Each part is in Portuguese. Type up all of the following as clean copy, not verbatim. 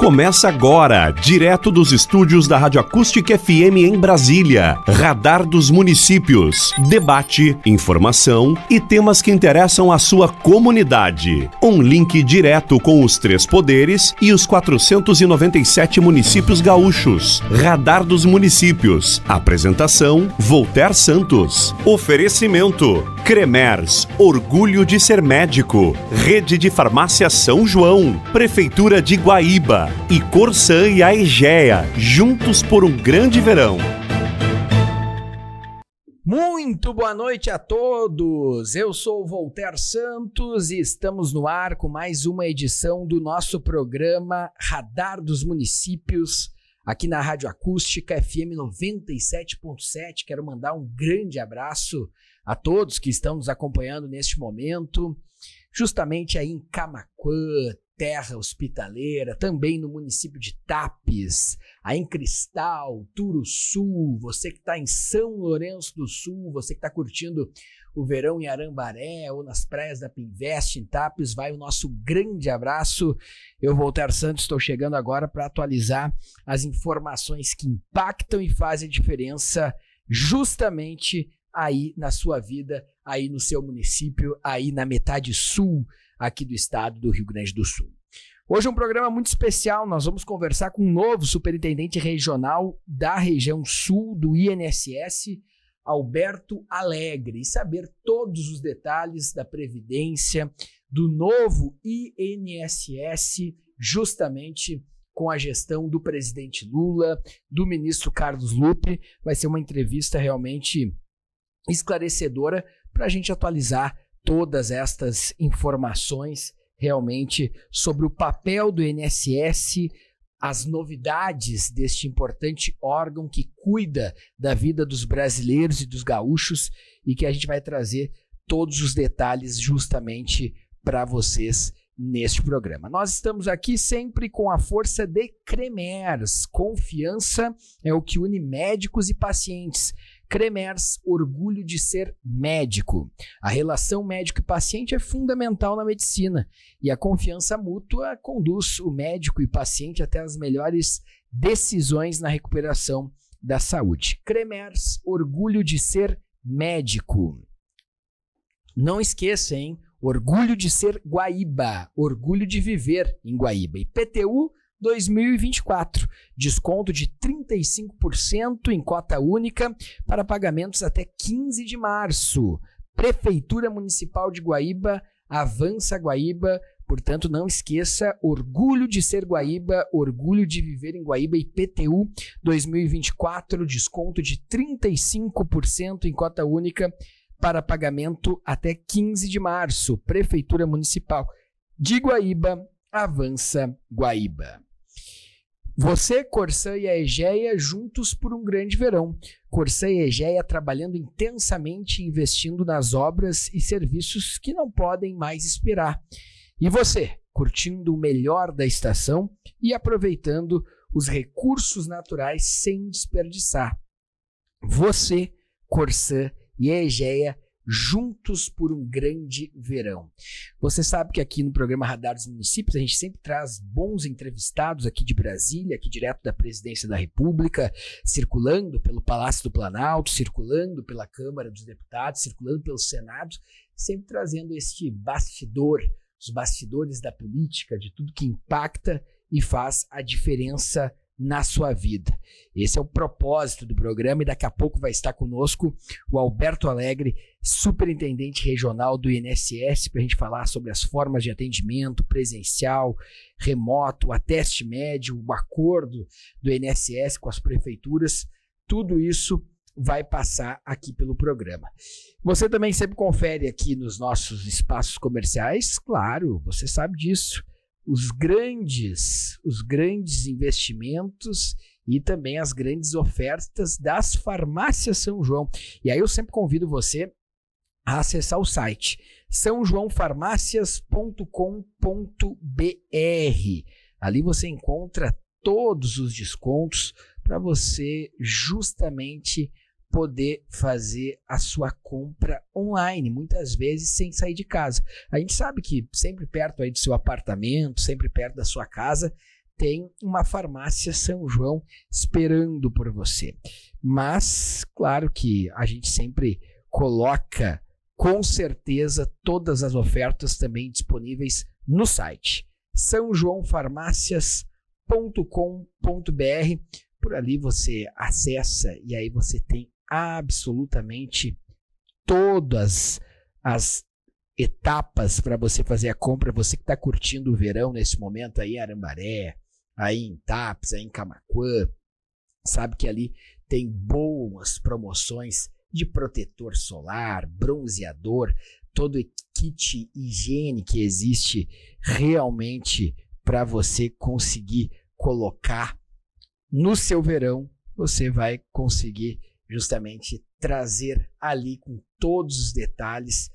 Começa agora, direto dos estúdios da Rádio Acústica FM em Brasília. Radar dos Municípios. Debate, informação e temas que interessam a sua comunidade. Um link direto com os 3 poderes e os 497 municípios gaúchos. Radar dos Municípios. Apresentação, Voltaire Santos. Oferecimento, Cremers, orgulho de ser médico. Rede de Farmácia São João. Prefeitura de Guaíba. E Corsã e a Egea, juntos por um grande verão. Muito boa noite a todos, eu sou o Voltaire Santos e estamos no ar com mais uma edição do nosso programa Radar dos Municípios, aqui na Rádio Acústica FM 97.7. Quero mandar um grande abraço a todos que estão nos acompanhando neste momento, justamente aí em Camaquã, terra hospitaleira, também no município de Tapes, aí em Cristal, Turuçu, você que está em São Lourenço do Sul, você que está curtindo o verão em Arambaré ou nas praias da Pinvest, em Tapes, vai o nosso grande abraço. Eu, Voltaire Santos, estou chegando agora para atualizar as informações que impactam e fazem a diferença justamente aí na sua vida, aí no seu município, aí na metade sul aqui do estado do Rio Grande do Sul. Hoje é um programa muito especial, nós vamos conversar com um novo superintendente regional da região sul do INSS, Alberto Alegre, e saber todos os detalhes da previdência do novo INSS, justamente com a gestão do presidente Lula, do ministro Carlos Lupe. Vai ser uma entrevista realmente esclarecedora para a gente atualizar todas estas informações realmente sobre o papel do INSS, as novidades deste importante órgão que cuida da vida dos brasileiros e dos gaúchos e que a gente vai trazer todos os detalhes justamente para vocês neste programa. Nós estamos aqui sempre com a força de Cremers. Confiança é o que une médicos e pacientes. Cremers, orgulho de ser médico. A relação médico e paciente é fundamental na medicina e a confiança mútua conduz o médico e paciente até as melhores decisões na recuperação da saúde. Cremers, orgulho de ser médico. Não esqueça, hein? Orgulho de ser Guaíba, orgulho de viver em Guaíba. IPTU 2024, desconto de 35% em cota única para pagamentos até 15 de março. Prefeitura Municipal de Guaíba, avança Guaíba, portanto não esqueça, orgulho de ser Guaíba, orgulho de viver em Guaíba. IPTU 2024, desconto de 35% em cota única para pagamento até 15 de março. Prefeitura Municipal de Guaíba, avança Guaíba. Você, Corsã e a Egea juntos por um grande verão. Corsã e a Egea trabalhando intensamente, investindo nas obras e serviços que não podem mais esperar. E você, curtindo o melhor da estação e aproveitando os recursos naturais sem desperdiçar. Você, Corsã e a Egea juntos por um grande verão. Você sabe que aqui no programa Radar dos Municípios a gente sempre traz bons entrevistados aqui de Brasília, aqui direto da Presidência da República, circulando pelo Palácio do Planalto, circulando pela Câmara dos Deputados, circulando pelo Senado, sempre trazendo este bastidor, os bastidores da política, de tudo que impacta e faz a diferença na sua vida. Esse é o propósito do programa e daqui a pouco vai estar conosco o Alberto Alegre, superintendente regional do INSS, para a gente falar sobre as formas de atendimento presencial, remoto, o ateste médio, o acordo do INSS com as prefeituras. Tudo isso vai passar aqui pelo programa. Você também sempre confere aqui nos nossos espaços comerciais, claro, você sabe disso. Os grandes investimentos e também as grandes ofertas das farmácias São João. E aí eu sempre convido você a acessar o site sãojoaofarmácias.com.br. Ali você encontra todos os descontos para você justamente poder fazer a sua compra online, muitas vezes sem sair de casa. A gente sabe que sempre perto aí do seu apartamento, sempre perto da sua casa, tem uma farmácia São João esperando por você. Mas, claro que a gente sempre coloca, com certeza, todas as ofertas também disponíveis no site sãojoãofarmácias.com.br. Por ali você acessa e aí você tem absolutamente todas as etapas para você fazer a compra. Você que está curtindo o verão nesse momento aí em Arambaré, aí em Tapes, aí em Camaquã, sabe que ali tem boas promoções de protetor solar, bronzeador, todo o kit higiene que existe realmente para você conseguir colocar no seu verão. Você vai conseguir justamente trazer ali com todos os detalhes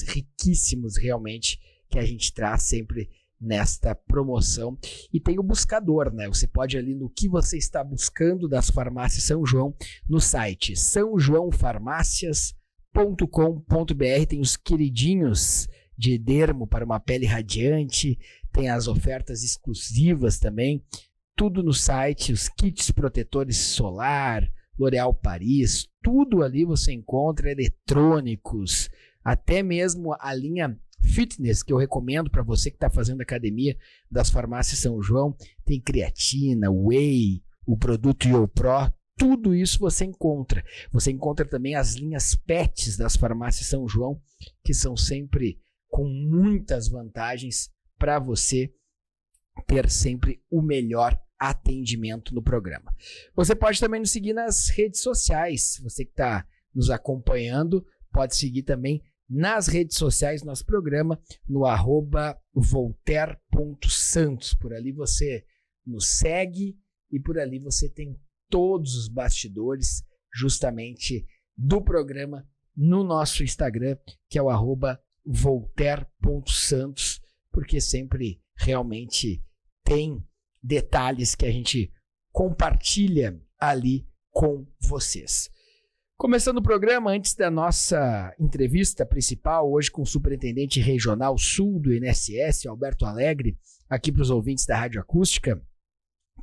riquíssimos realmente que a gente traz sempre nesta promoção. E tem o buscador, né? Você pode ali no que você está buscando das farmácias São João no site sãojoãofarmácias.com.br. Tem os queridinhos de dermo para uma pele radiante, tem as ofertas exclusivas também, tudo no site, os kits protetores solar, L'Oréal Paris, tudo ali você encontra, eletrônicos, até mesmo a linha fitness que eu recomendo para você que está fazendo academia das farmácias São João. Tem creatina, whey, o produto YoPro, tudo isso você encontra. Você encontra também as linhas pets das farmácias São João, que são sempre com muitas vantagens para você ter sempre o melhor atendimento no programa. Você pode também nos seguir nas redes sociais. Você que está nos acompanhando pode seguir também nas redes sociais nosso programa no @voltaire.santos. Por ali você nos segue e por ali você tem todos os bastidores justamente do programa no nosso Instagram, que é o @voltaire.santos, porque sempre realmente tem detalhes que a gente compartilha ali com vocês. Começando o programa, antes da nossa entrevista principal, hoje com o Superintendente Regional Sul do INSS, Alberto Alegre, aqui para os ouvintes da Rádio Acústica,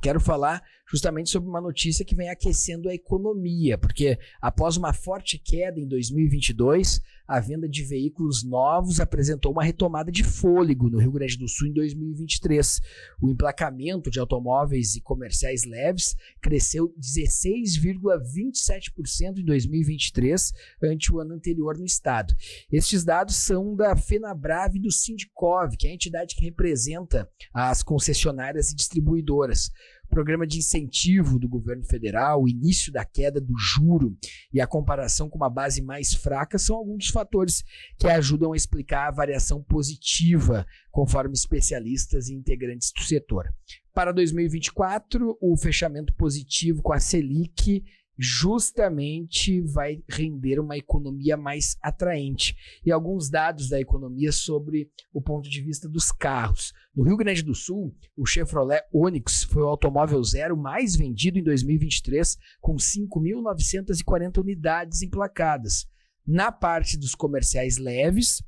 quero falar justamente sobre uma notícia que vem aquecendo a economia, porque após uma forte queda em 2022, a venda de veículos novos apresentou uma retomada de fôlego no Rio Grande do Sul em 2023. O emplacamento de automóveis e comerciais leves cresceu 16,27% em 2023, ante o ano anterior no estado. Estes dados são da FenaBrave e do Sindicov, que é a entidade que representa as concessionárias e distribuidoras. O programa de incentivo do governo federal, o início da queda do juro e a comparação com uma base mais fraca são alguns dos fatores que ajudam a explicar a variação positiva, conforme especialistas e integrantes do setor. Para 2024, o fechamento positivo com a Selic justamente vai render uma economia mais atraente. E alguns dados da economia sobre o ponto de vista dos carros. No Rio Grande do Sul, o Chevrolet Onix foi o automóvel zero mais vendido em 2023, com 5.940 unidades emplacadas. Na parte dos comerciais leves,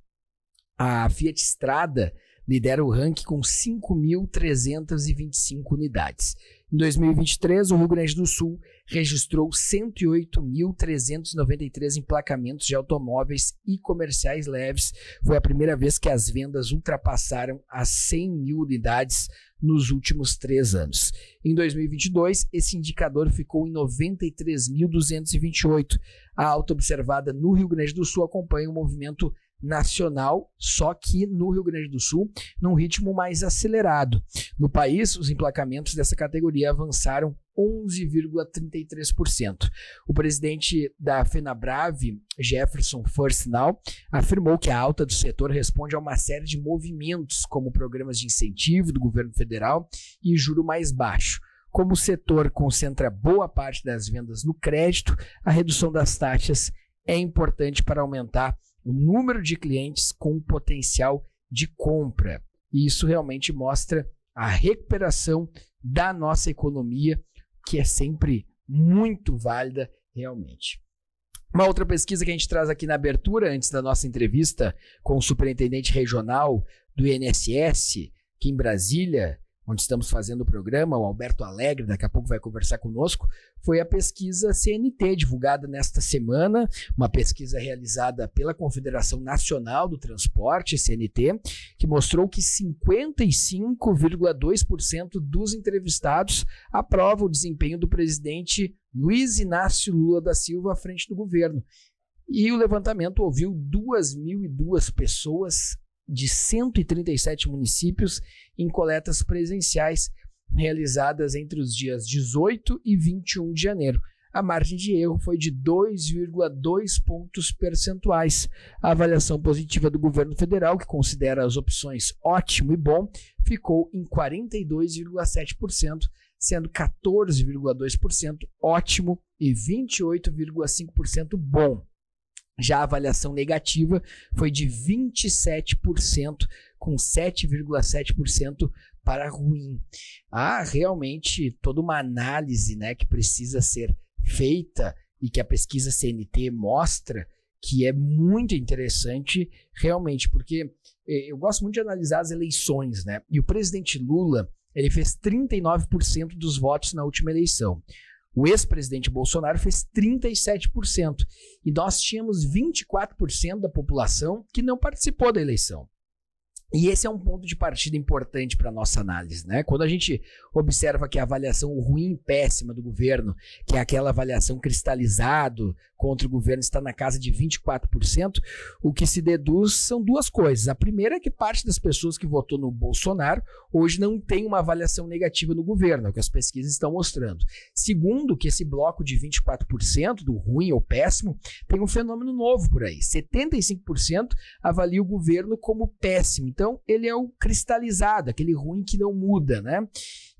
a Fiat Strada lidera o ranking com 5.325 unidades. Em 2023, o Rio Grande do Sul registrou 108.393 emplacamentos de automóveis e comerciais leves. Foi a primeira vez que as vendas ultrapassaram as 100 mil unidades nos últimos 3 anos. Em 2022, esse indicador ficou em 93.228. A alta observada no Rio Grande do Sul acompanha o movimento nacional, só que no Rio Grande do Sul, num ritmo mais acelerado. No país, os emplacamentos dessa categoria avançaram 11,33%. O presidente da FenaBrave, Jefferson Firstnall, afirmou que a alta do setor responde a uma série de movimentos, como programas de incentivo do governo federal e juro mais baixo. Como o setor concentra boa parte das vendas no crédito, a redução das taxas é importante para aumentar o número de clientes com potencial de compra. E isso realmente mostra a recuperação da nossa economia, que é sempre muito válida realmente. Uma outra pesquisa que a gente traz aqui na abertura, antes da nossa entrevista com o superintendente regional do INSS, aqui em Brasília, onde estamos fazendo o programa, o Alberto Alegre, daqui a pouco vai conversar conosco, foi a pesquisa CNT, divulgada nesta semana, uma pesquisa realizada pela Confederação Nacional do Transporte, CNT, que mostrou que 55,2% dos entrevistados aprovam o desempenho do presidente Luiz Inácio Lula da Silva à frente do governo. E o levantamento ouviu 2.002 pessoas de 137 municípios em coletas presenciais realizadas entre os dias 18 e 21 de janeiro. A margem de erro foi de 2,2 pontos percentuais. A avaliação positiva do governo federal, que considera as opções ótimo e bom, ficou em 42,7%, sendo 14,2% ótimo e 28,5% bom. Já a avaliação negativa foi de 27%, com 7,7% para ruim. Há realmente toda uma análise, né, que precisa ser feita e que a pesquisa CNT mostra que é muito interessante realmente, porque eu gosto muito de analisar as eleições, né? E o presidente Lula, ele fez 39% dos votos na última eleição. O ex-presidente Bolsonaro fez 37%. E nós tínhamos 24% da população que não participou da eleição. E esse é um ponto de partida importante para a nossa análise, né? Quando a gente observa que a avaliação ruim e péssima do governo, que é aquela avaliação cristalizado contra o governo, está na casa de 24%, o que se deduz são duas coisas. A primeira é que parte das pessoas que votou no Bolsonaro hoje não tem uma avaliação negativa no governo, é o que as pesquisas estão mostrando. Segundo, que esse bloco de 24% do ruim ou péssimo tem um fenômeno novo por aí. 75% avalia o governo como péssimo. Então, ele é o cristalizado, aquele ruim que não muda, né?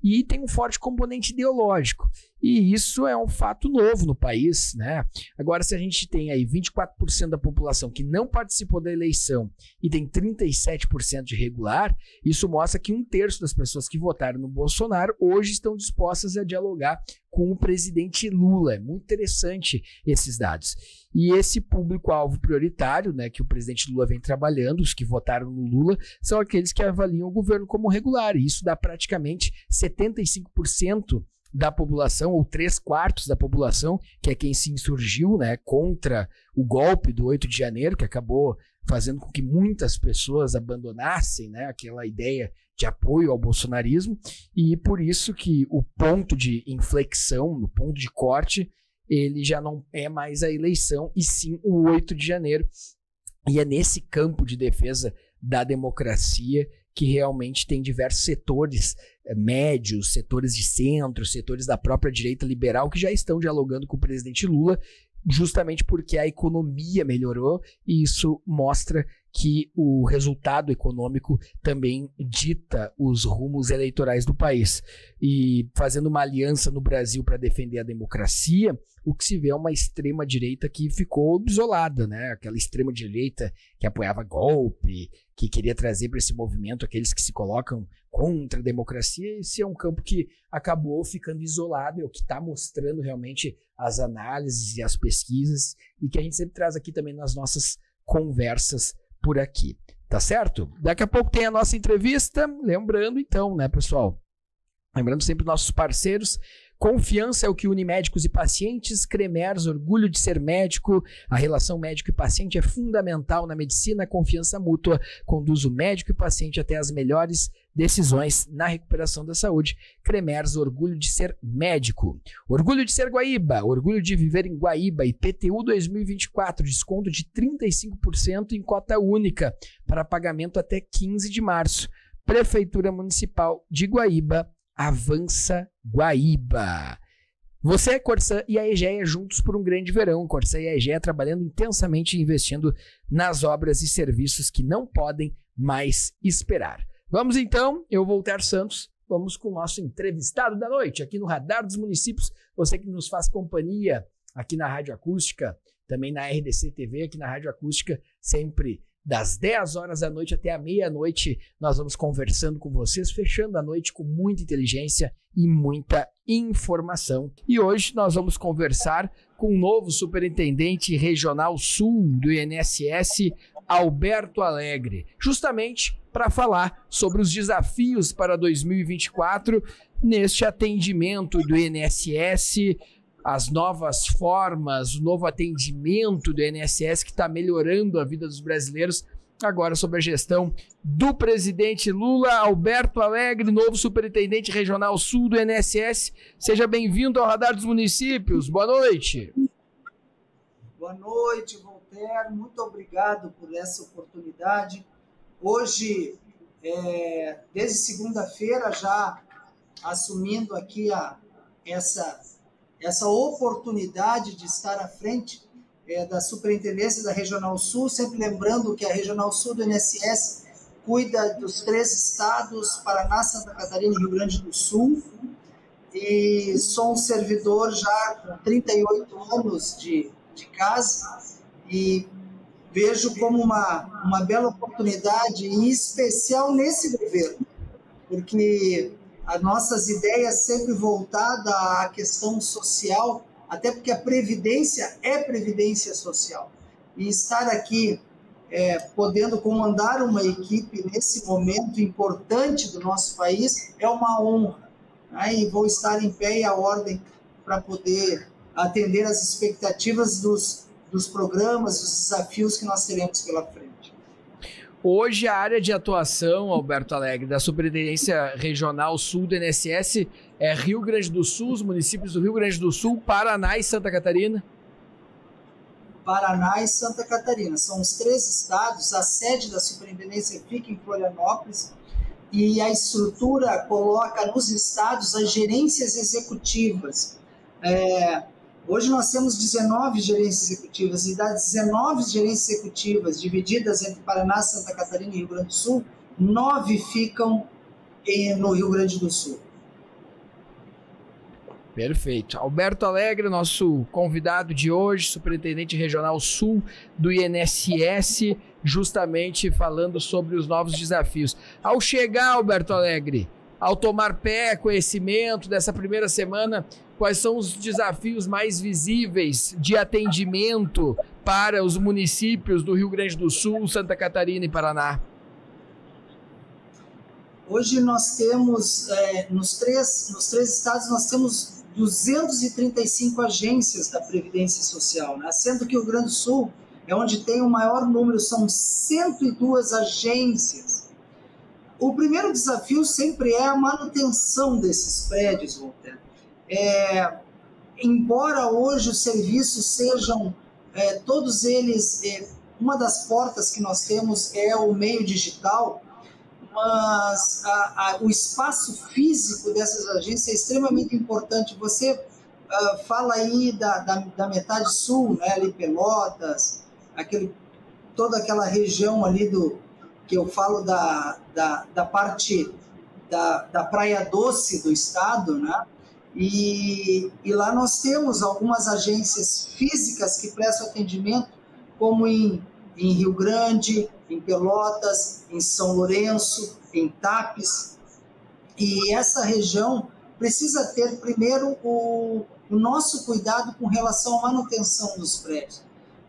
E tem um forte componente ideológico. E isso é um fato novo no país, né? Agora, se a gente tem aí 24% da população que não participou da eleição e tem 37% de regular, isso mostra que 1/3 das pessoas que votaram no Bolsonaro hoje estão dispostas a dialogar com o presidente Lula. É muito interessante esses dados. E esse público-alvo prioritário, né, que o presidente Lula vem trabalhando, os que votaram no Lula, são aqueles que avaliam o governo como regular. E isso dá praticamente 75% da população, ou 3/4 da população, que é quem se insurgiu, né, contra o golpe do 8 de janeiro, que acabou fazendo com que muitas pessoas abandonassem, né, aquela ideia de apoio ao bolsonarismo, e por isso que o ponto de inflexão, o ponto de corte, ele já não é mais a eleição, e sim o 8 de janeiro. E é nesse campo de defesa da democracia que realmente tem diversos setores médios, setores de centro, setores da própria direita liberal que já estão dialogando com o presidente Lula, justamente porque a economia melhorou, e isso mostra que o resultado econômico também dita os rumos eleitorais do país. E fazendo uma aliança no Brasil para defender a democracia, o que se vê é uma extrema-direita que ficou isolada, né? Aquela extrema-direita que apoiava golpe, que queria trazer para esse movimento aqueles que se colocam contra a democracia. Esse é um campo que acabou ficando isolado, é o que está mostrando realmente as análises e as pesquisas, e que a gente sempre traz aqui também nas nossas conversas por aqui, tá certo? Daqui a pouco tem a nossa entrevista, lembrando então, né, pessoal? Lembrando sempre nossos parceiros. Confiança é o que une médicos e pacientes. Cremers, orgulho de ser médico. A relação médico e paciente é fundamental na medicina. A confiança mútua conduz o médico e paciente até as melhores decisões na recuperação da saúde. Cremers, orgulho de ser médico. Orgulho de ser Guaíba. Orgulho de viver em Guaíba. IPTU 2024. Desconto de 35% em cota única para pagamento até 15 de março. Prefeitura Municipal de Guaíba. Avança Guaíba. Você, Corsã e a Egea juntos por um grande verão. Corsã e a Egea trabalhando intensamente e investindo nas obras e serviços que não podem mais esperar. Vamos então, eu Voltaire Santos, vamos com o nosso entrevistado da noite aqui no Radar dos Municípios. Você que nos faz companhia aqui na Rádio Acústica, também na RDC TV, aqui na Rádio Acústica, sempre das 10 horas da noite até a meia-noite, nós vamos conversando com vocês, fechando a noite com muita inteligência e muita informação. E hoje nós vamos conversar com o novo superintendente regional sul do INSS, Alberto Alegre, justamente para falar sobre os desafios para 2024 neste atendimento do INSS, as novas formas, o novo atendimento do INSS que está melhorando a vida dos brasileiros, agora sob a gestão do presidente Lula. Alberto Alegre, novo superintendente regional sul do INSS. Seja bem-vindo ao Radar dos Municípios. Boa noite. Boa noite, Voltaire. Muito obrigado por essa oportunidade. Hoje, desde segunda-feira, já assumindo aqui essa oportunidade de estar à frente da Superintendência da Regional Sul, sempre lembrando que a Regional Sul do INSS cuida dos 3 estados, Paraná, Santa Catarina e Rio Grande do Sul, e sou um servidor já com 38 anos de casa, e vejo como uma bela oportunidade, em especial nesse governo, porque as nossas ideias sempre voltadas à questão social, até porque a Previdência é Previdência Social. E estar aqui podendo comandar uma equipe nesse momento importante do nosso país é uma honra, né? E vou estar em pé e à ordem para poder atender às expectativas dos programas, dos desafios que nós teremos pela frente. Hoje, a área de atuação, Alberto Alegre, da Superintendência Regional Sul do INSS é Rio Grande do Sul, os municípios do Rio Grande do Sul, Paraná e Santa Catarina? Paraná e Santa Catarina. São os 3 estados. A sede da Superintendência fica em Florianópolis e a estrutura coloca nos estados as gerências executivas. Hoje nós temos 19 gerências executivas, e das 19 gerências executivas divididas entre Paraná, Santa Catarina e Rio Grande do Sul, 9 ficam no Rio Grande do Sul. Perfeito. Alberto Alegre, nosso convidado de hoje, Superintendente Regional Sul do INSS, justamente falando sobre os novos desafios. Ao chegar, Alberto Alegre, ao tomar pé, conhecimento dessa primeira semana, quais são os desafios mais visíveis de atendimento para os municípios do Rio Grande do Sul, Santa Catarina e Paraná? Hoje nós temos, nos três estados, nós temos 235 agências da Previdência Social, né? Sendo que o Rio Grande do Sul é onde tem o maior número, são 102 agências. O primeiro desafio sempre é a manutenção desses prédios, Voltaire. Embora hoje os serviços sejam, todos eles, uma das portas que nós temos é o meio digital, mas o espaço físico dessas agências é extremamente importante. Você fala aí da metade sul, né, ali Pelotas, toda aquela região ali que eu falo da parte da Praia Doce do estado, né? E lá nós temos algumas agências físicas que prestam atendimento, como em Rio Grande, em Pelotas, em São Lourenço, em Tapes. E essa região precisa ter, primeiro, o nosso cuidado com relação à manutenção dos prédios.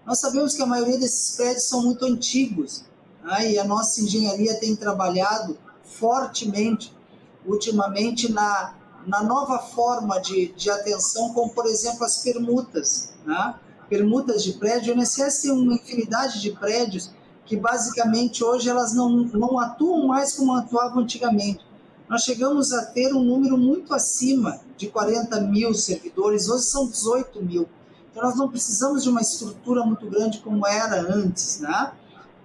Nós sabemos que a maioria desses prédios são muito antigos, né? E a nossa engenharia tem trabalhado fortemente, ultimamente, na nova forma de atenção, como, por exemplo, as permutas, né? Permutas de prédio. O INSS tem uma infinidade de prédios que, basicamente, hoje elas não atuam mais como atuavam antigamente. Nós chegamos a ter um número muito acima de 40 mil servidores, hoje são 18 mil. Então, nós não precisamos de uma estrutura muito grande como era antes, né?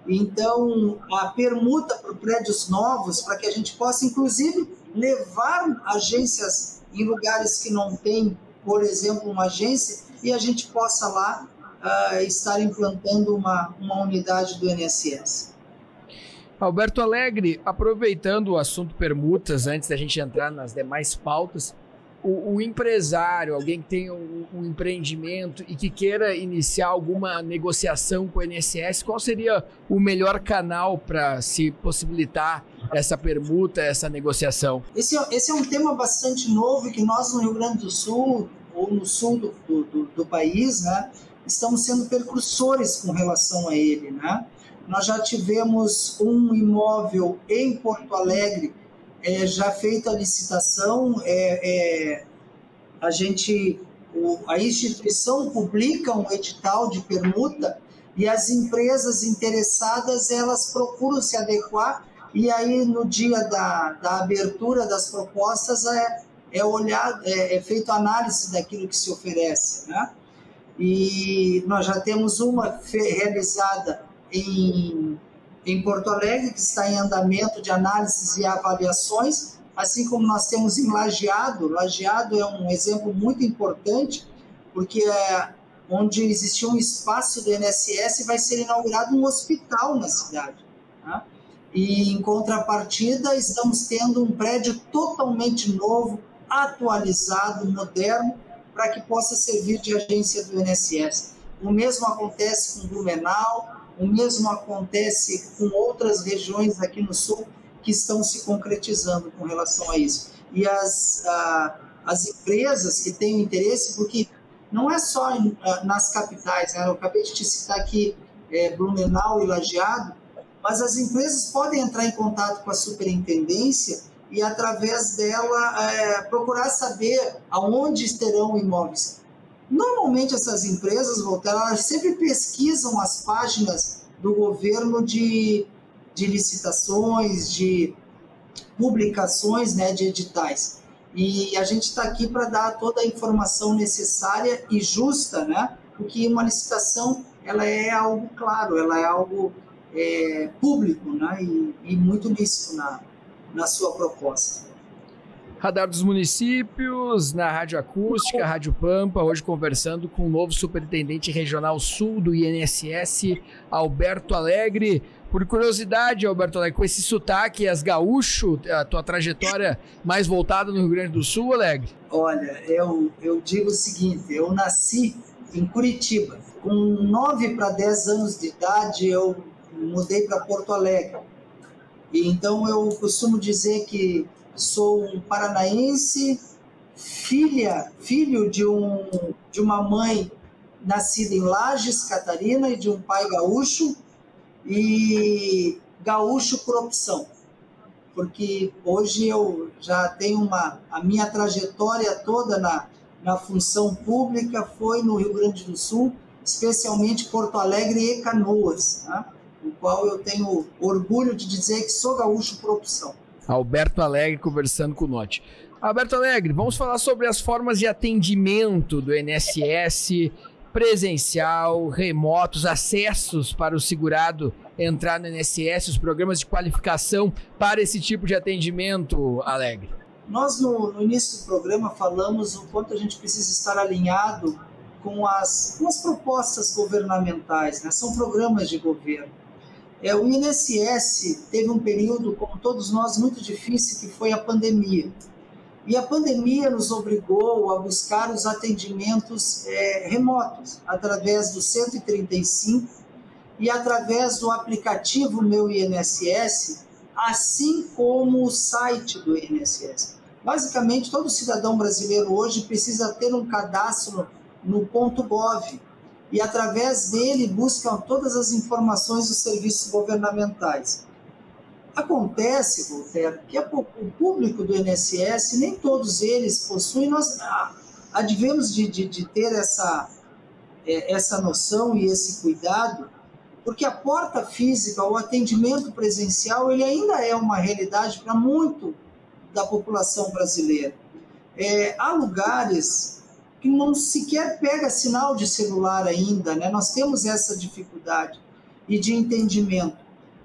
Então, a permuta para prédios novos, para que a gente possa, inclusive, levar agências em lugares que não tem, por exemplo, uma agência, e a gente possa lá estar implantando uma unidade do INSS. Alberto Alegre, aproveitando o assunto permutas, antes da gente entrar nas demais pautas, o empresário, alguém que tem um empreendimento e que queira iniciar alguma negociação com o INSS, qual seria o melhor canal para se possibilitar essa permuta, essa negociação? Esse é um tema bastante novo que nós no Rio Grande do Sul, ou no sul do país, né, estamos sendo precursores com relação a ele, né? Nós já tivemos um imóvel em Porto Alegre, já feita a licitação, a instituição publica um edital de permuta e as empresas interessadas, elas procuram se adequar, e aí no dia da abertura das propostas é feita a análise daquilo que se oferece, né? E nós já temos uma realizada em Porto Alegre, que está em andamento de análises e avaliações, assim como nós temos em Lajeado. Lajeado é um exemplo muito importante, porque onde existia um espaço do INSS, vai ser inaugurado um hospital na cidade, né? E, em contrapartida, estamos tendo um prédio totalmente novo, atualizado, moderno, para que possa servir de agência do INSS. O mesmo acontece com Blumenau, o mesmo acontece com outras regiões aqui no Sul que estão se concretizando com relação a isso. E as empresas que têm interesse, porque não é só nas capitais, né? Eu acabei de te citar aqui Blumenau e Lajeado, mas as empresas podem entrar em contato com a superintendência e, através dela, procurar saber aonde terão imóveis. Normalmente, essas empresas, Voltaire, elas sempre pesquisam as páginas do governo de licitações, de publicações, né, de editais. E a gente está aqui para dar toda a informação necessária e justa, né? Porque uma licitação, ela é algo claro, ela é algo público, né? E muito lícito na sua proposta. Radar dos Municípios, na Rádio Acústica, Rádio Pampa, hoje conversando com o novo Superintendente Regional Sul do INSS, Alberto Alegre. Por curiosidade, Alberto Alegre, com esse sotaque, as gaúcho, a tua trajetória mais voltada no Rio Grande do Sul, Alegre? Olha, eu digo o seguinte, eu nasci em Curitiba. Com 9 para 10 anos de idade, eu mudei para Porto Alegre. E então eu costumo dizer que sou um paranaense, filho de uma mãe nascida em Lages, Catarina, e de um pai gaúcho, e gaúcho por opção, porque hoje eu já tenho a minha trajetória toda na função pública foi no Rio Grande do Sul, especialmente Porto Alegre e Canoas, né? O qual eu tenho orgulho de dizer que sou gaúcho por opção. Alberto Alegre conversando com o Note. Alberto Alegre, vamos falar sobre as formas de atendimento do INSS, presencial, remotos, acessos para o segurado entrar no INSS, os programas de qualificação para esse tipo de atendimento, Alegre. Nós, no início do programa, falamos o quanto a gente precisa estar alinhado com as propostas governamentais, né? São programas de governo. O INSS teve um período, como todos nós, muito difícil, que foi a pandemia. E a pandemia nos obrigou a buscar os atendimentos remotos, através do 135 e através do aplicativo Meu INSS, assim como o site do INSS. Basicamente, todo cidadão brasileiro hoje precisa ter um cadastro no .gov, e através dele buscam todas as informações dos serviços governamentais. Acontece, Voltaire, que o público do INSS, nem todos eles possuem, nós advemos de ter essa noção e esse cuidado, porque a porta física, o atendimento presencial, ele ainda é uma realidade para muito da população brasileira. Há lugares que não sequer pega sinal de celular ainda, né? Nós temos essa dificuldade e de entendimento.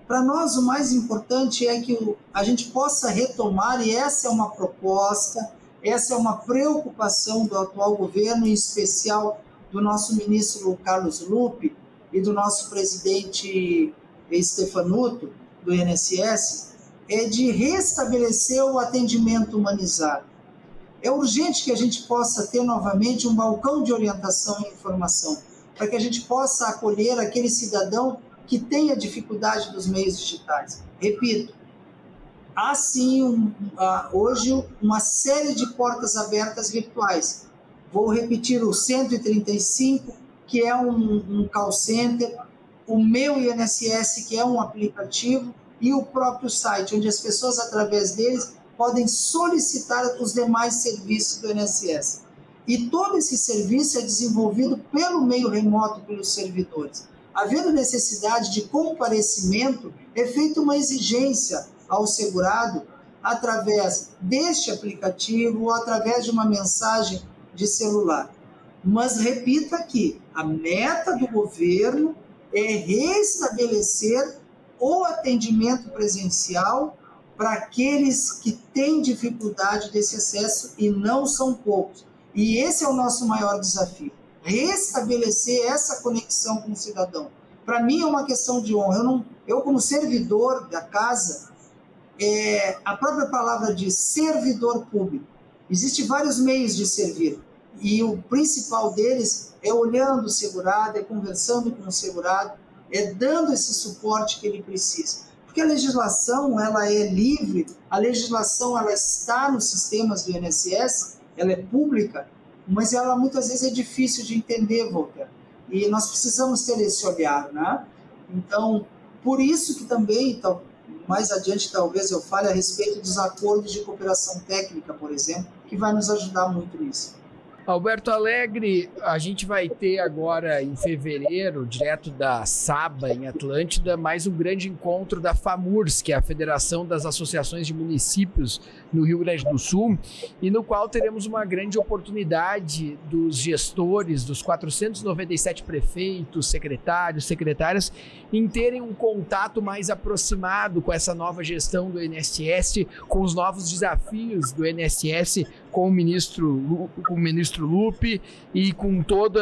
Para nós, o mais importante é que a gente possa retomar, e essa é uma proposta, essa é uma preocupação do atual governo, em especial do nosso ministro Carlos Lupe e do nosso presidente Stefanuto, do INSS, é de restabelecer o atendimento humanizado. É urgente que a gente possa ter novamente um balcão de orientação e informação, para que a gente possa acolher aquele cidadão que tenha dificuldade dos meios digitais. Repito, há sim hoje uma série de portas abertas virtuais. Vou repetir o 135, que é um call center, o Meu INSS, que é um aplicativo, e o próprio site, onde as pessoas, através deles, podem solicitar os demais serviços do INSS. E todo esse serviço é desenvolvido pelo meio remoto, pelos servidores. Havendo necessidade de comparecimento, é feita uma exigência ao segurado através deste aplicativo ou através de uma mensagem de celular. Mas repito aqui, a meta do governo é restabelecer o atendimento presencial para aqueles que têm dificuldade desse acesso, e não são poucos. E esse é o nosso maior desafio, restabelecer essa conexão com o cidadão. Para mim é uma questão de honra. Eu como servidor da casa, a própria palavra diz servidor público. Existem vários meios de servir, e o principal deles é olhando o segurado, é conversando com o segurado, é dando esse suporte que ele precisa. Porque a legislação, ela é livre, a legislação, ela está nos sistemas do INSS, ela é pública, mas ela muitas vezes é difícil de entender, Walter. E nós precisamos ter esse olhar, né? Então, por isso que também, então, mais adiante talvez eu fale a respeito dos acordos de cooperação técnica, por exemplo, que vai nos ajudar muito nisso. Alberto Alegre, a gente vai ter agora em fevereiro, direto da SABA em Atlântida, mais um grande encontro da FAMURS, que é a Federação das Associações de Municípios no Rio Grande do Sul, e no qual teremos uma grande oportunidade dos gestores, dos 497 prefeitos, secretários, secretárias, em terem um contato mais aproximado com essa nova gestão do INSS, com os novos desafios do INSS, com o ministro Lupe e com todo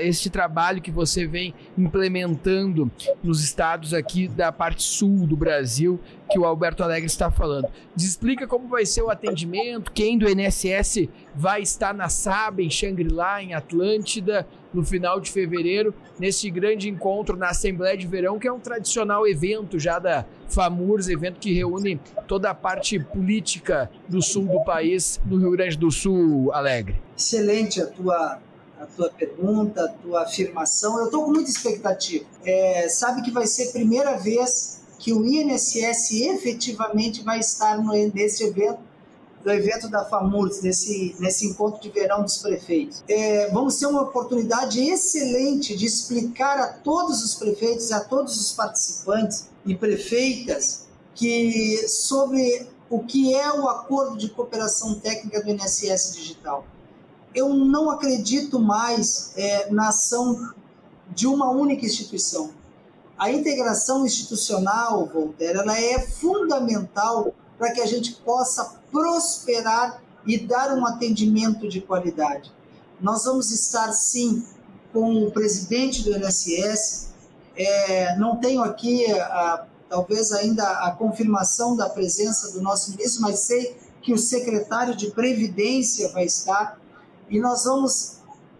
este trabalho que você vem implementando nos estados aqui da parte sul do Brasil, que o Alberto Alegre está falando. Explica como vai ser o atendimento, quem do INSS vai estar na SABA, em Xangri-Lá, em Atlântida, no final de fevereiro, nesse grande encontro na Assembleia de Verão, que é um tradicional evento já da FAMURS, evento que reúne toda a parte política do sul do país, no Rio Grande do Sul, Alegre. Excelente a tua pergunta, a tua afirmação. Eu estou com muita expectativa. Sabe que vai ser a primeira vez que o INSS efetivamente vai estar nesse evento, do evento da FAMURS, nesse encontro de verão dos prefeitos. Vamos ter uma oportunidade excelente de explicar a todos os prefeitos e a todos os participantes e prefeitas sobre o que é o acordo de cooperação técnica do INSS Digital. Eu não acredito mais na ação de uma única instituição. A integração institucional, Walter, ela é fundamental para que a gente possa prosperar e dar um atendimento de qualidade. Nós vamos estar, sim, com o presidente do INSS. Não tenho aqui, talvez ainda a confirmação da presença do nosso ministro, mas sei que o secretário de Previdência vai estar, e nós vamos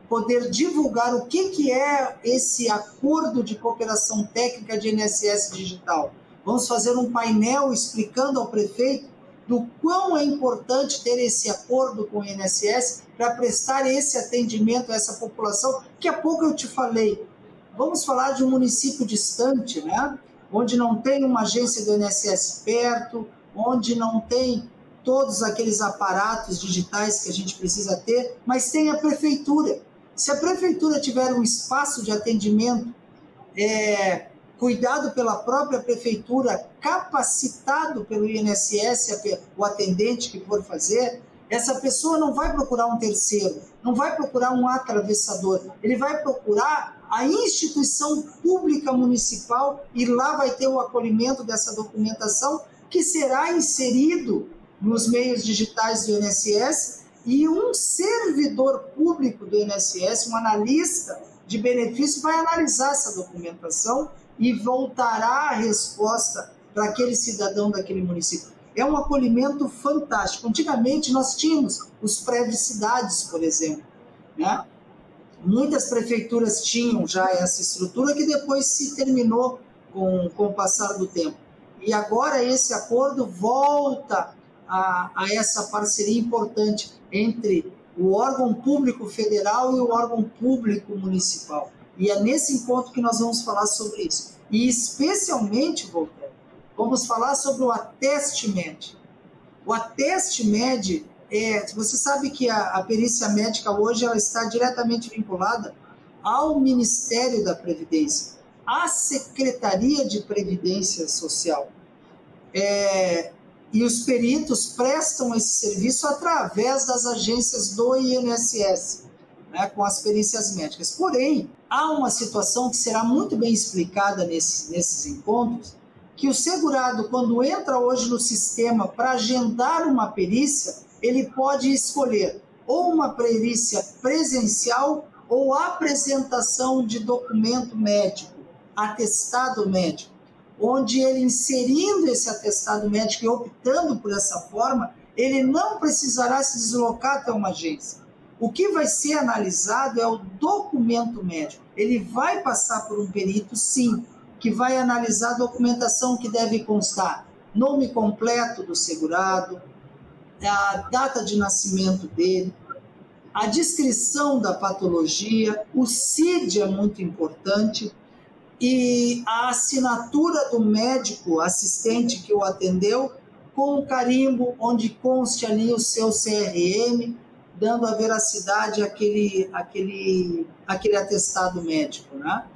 poder divulgar o que é esse acordo de cooperação técnica de INSS Digital. Vamos fazer um painel explicando ao prefeito do quão é importante ter esse acordo com o INSS para prestar esse atendimento a essa população, que há pouco eu te falei. Vamos falar de um município distante, né? Onde não tem uma agência do INSS perto, onde não tem todos aqueles aparatos digitais que a gente precisa ter, mas tem a prefeitura. Se a prefeitura tiver um espaço de atendimento cuidado pela própria prefeitura, capacitado pelo INSS, o atendente que for fazer, essa pessoa não vai procurar um terceiro, não vai procurar um atravessador, ele vai procurar a instituição pública municipal e lá vai ter o acolhimento dessa documentação que será inserido nos meios digitais do INSS, e um servidor público do INSS, um analista de benefício, vai analisar essa documentação e voltará a resposta para aquele cidadão daquele município. É um acolhimento fantástico. Antigamente nós tínhamos os pré-cidades, por exemplo, né? Muitas prefeituras tinham já essa estrutura que depois se terminou com o passar do tempo. E agora esse acordo volta a essa parceria importante entre o órgão público federal e o órgão público municipal. E é nesse encontro que nós vamos falar sobre isso. E especialmente, Voltaire, vamos falar sobre o Ateste Med. O Ateste Med, você sabe que a perícia médica hoje ela está diretamente vinculada ao Ministério da Previdência, à Secretaria de Previdência Social. E os peritos prestam esse serviço através das agências do INSS, né, com as perícias médicas. Porém, há uma situação que será muito bem explicada nesses encontros, que o segurado, quando entra hoje no sistema para agendar uma perícia, ele pode escolher ou uma perícia presencial ou apresentação de documento médico, atestado médico, onde ele inserindo esse atestado médico e optando por essa forma, ele não precisará se deslocar até uma agência. O que vai ser analisado é o documento médico. Ele vai passar por um perito, sim, que vai analisar a documentação que deve constar nome completo do segurado, a data de nascimento dele, a descrição da patologia, o CID é muito importante, e a assinatura do médico assistente que o atendeu com o carimbo onde conste ali o seu CRM, dando a veracidade àquele atestado médico, né?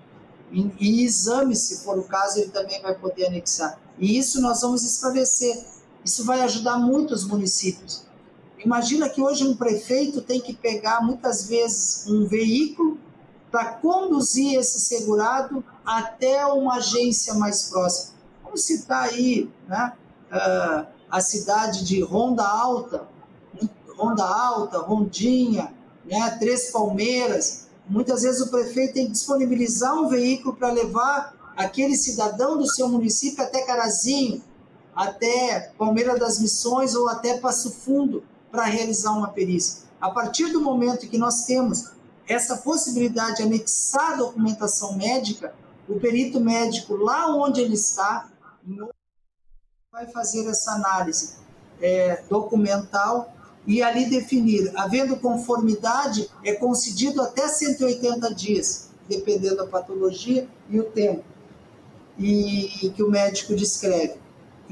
E exame, se for o caso, ele também vai poder anexar. E isso nós vamos esclarecer. Isso vai ajudar muito os municípios. Imagina que hoje um prefeito tem que pegar, muitas vezes, um veículo para conduzir esse segurado até uma agência mais próxima. Vamos citar aí, né, a cidade de Ronda Alta, Rondinha, né, Três Palmeiras. Muitas vezes o prefeito tem que disponibilizar um veículo para levar aquele cidadão do seu município até Carazinho, até Palmeira das Missões ou até Passo Fundo para realizar uma perícia. A partir do momento que nós temos essa possibilidade de anexar a documentação médica, o perito médico, lá onde ele está, vai fazer essa análise documental e ali definir, havendo conformidade, é concedido até 180 dias, dependendo da patologia e o tempo e que o médico descreve.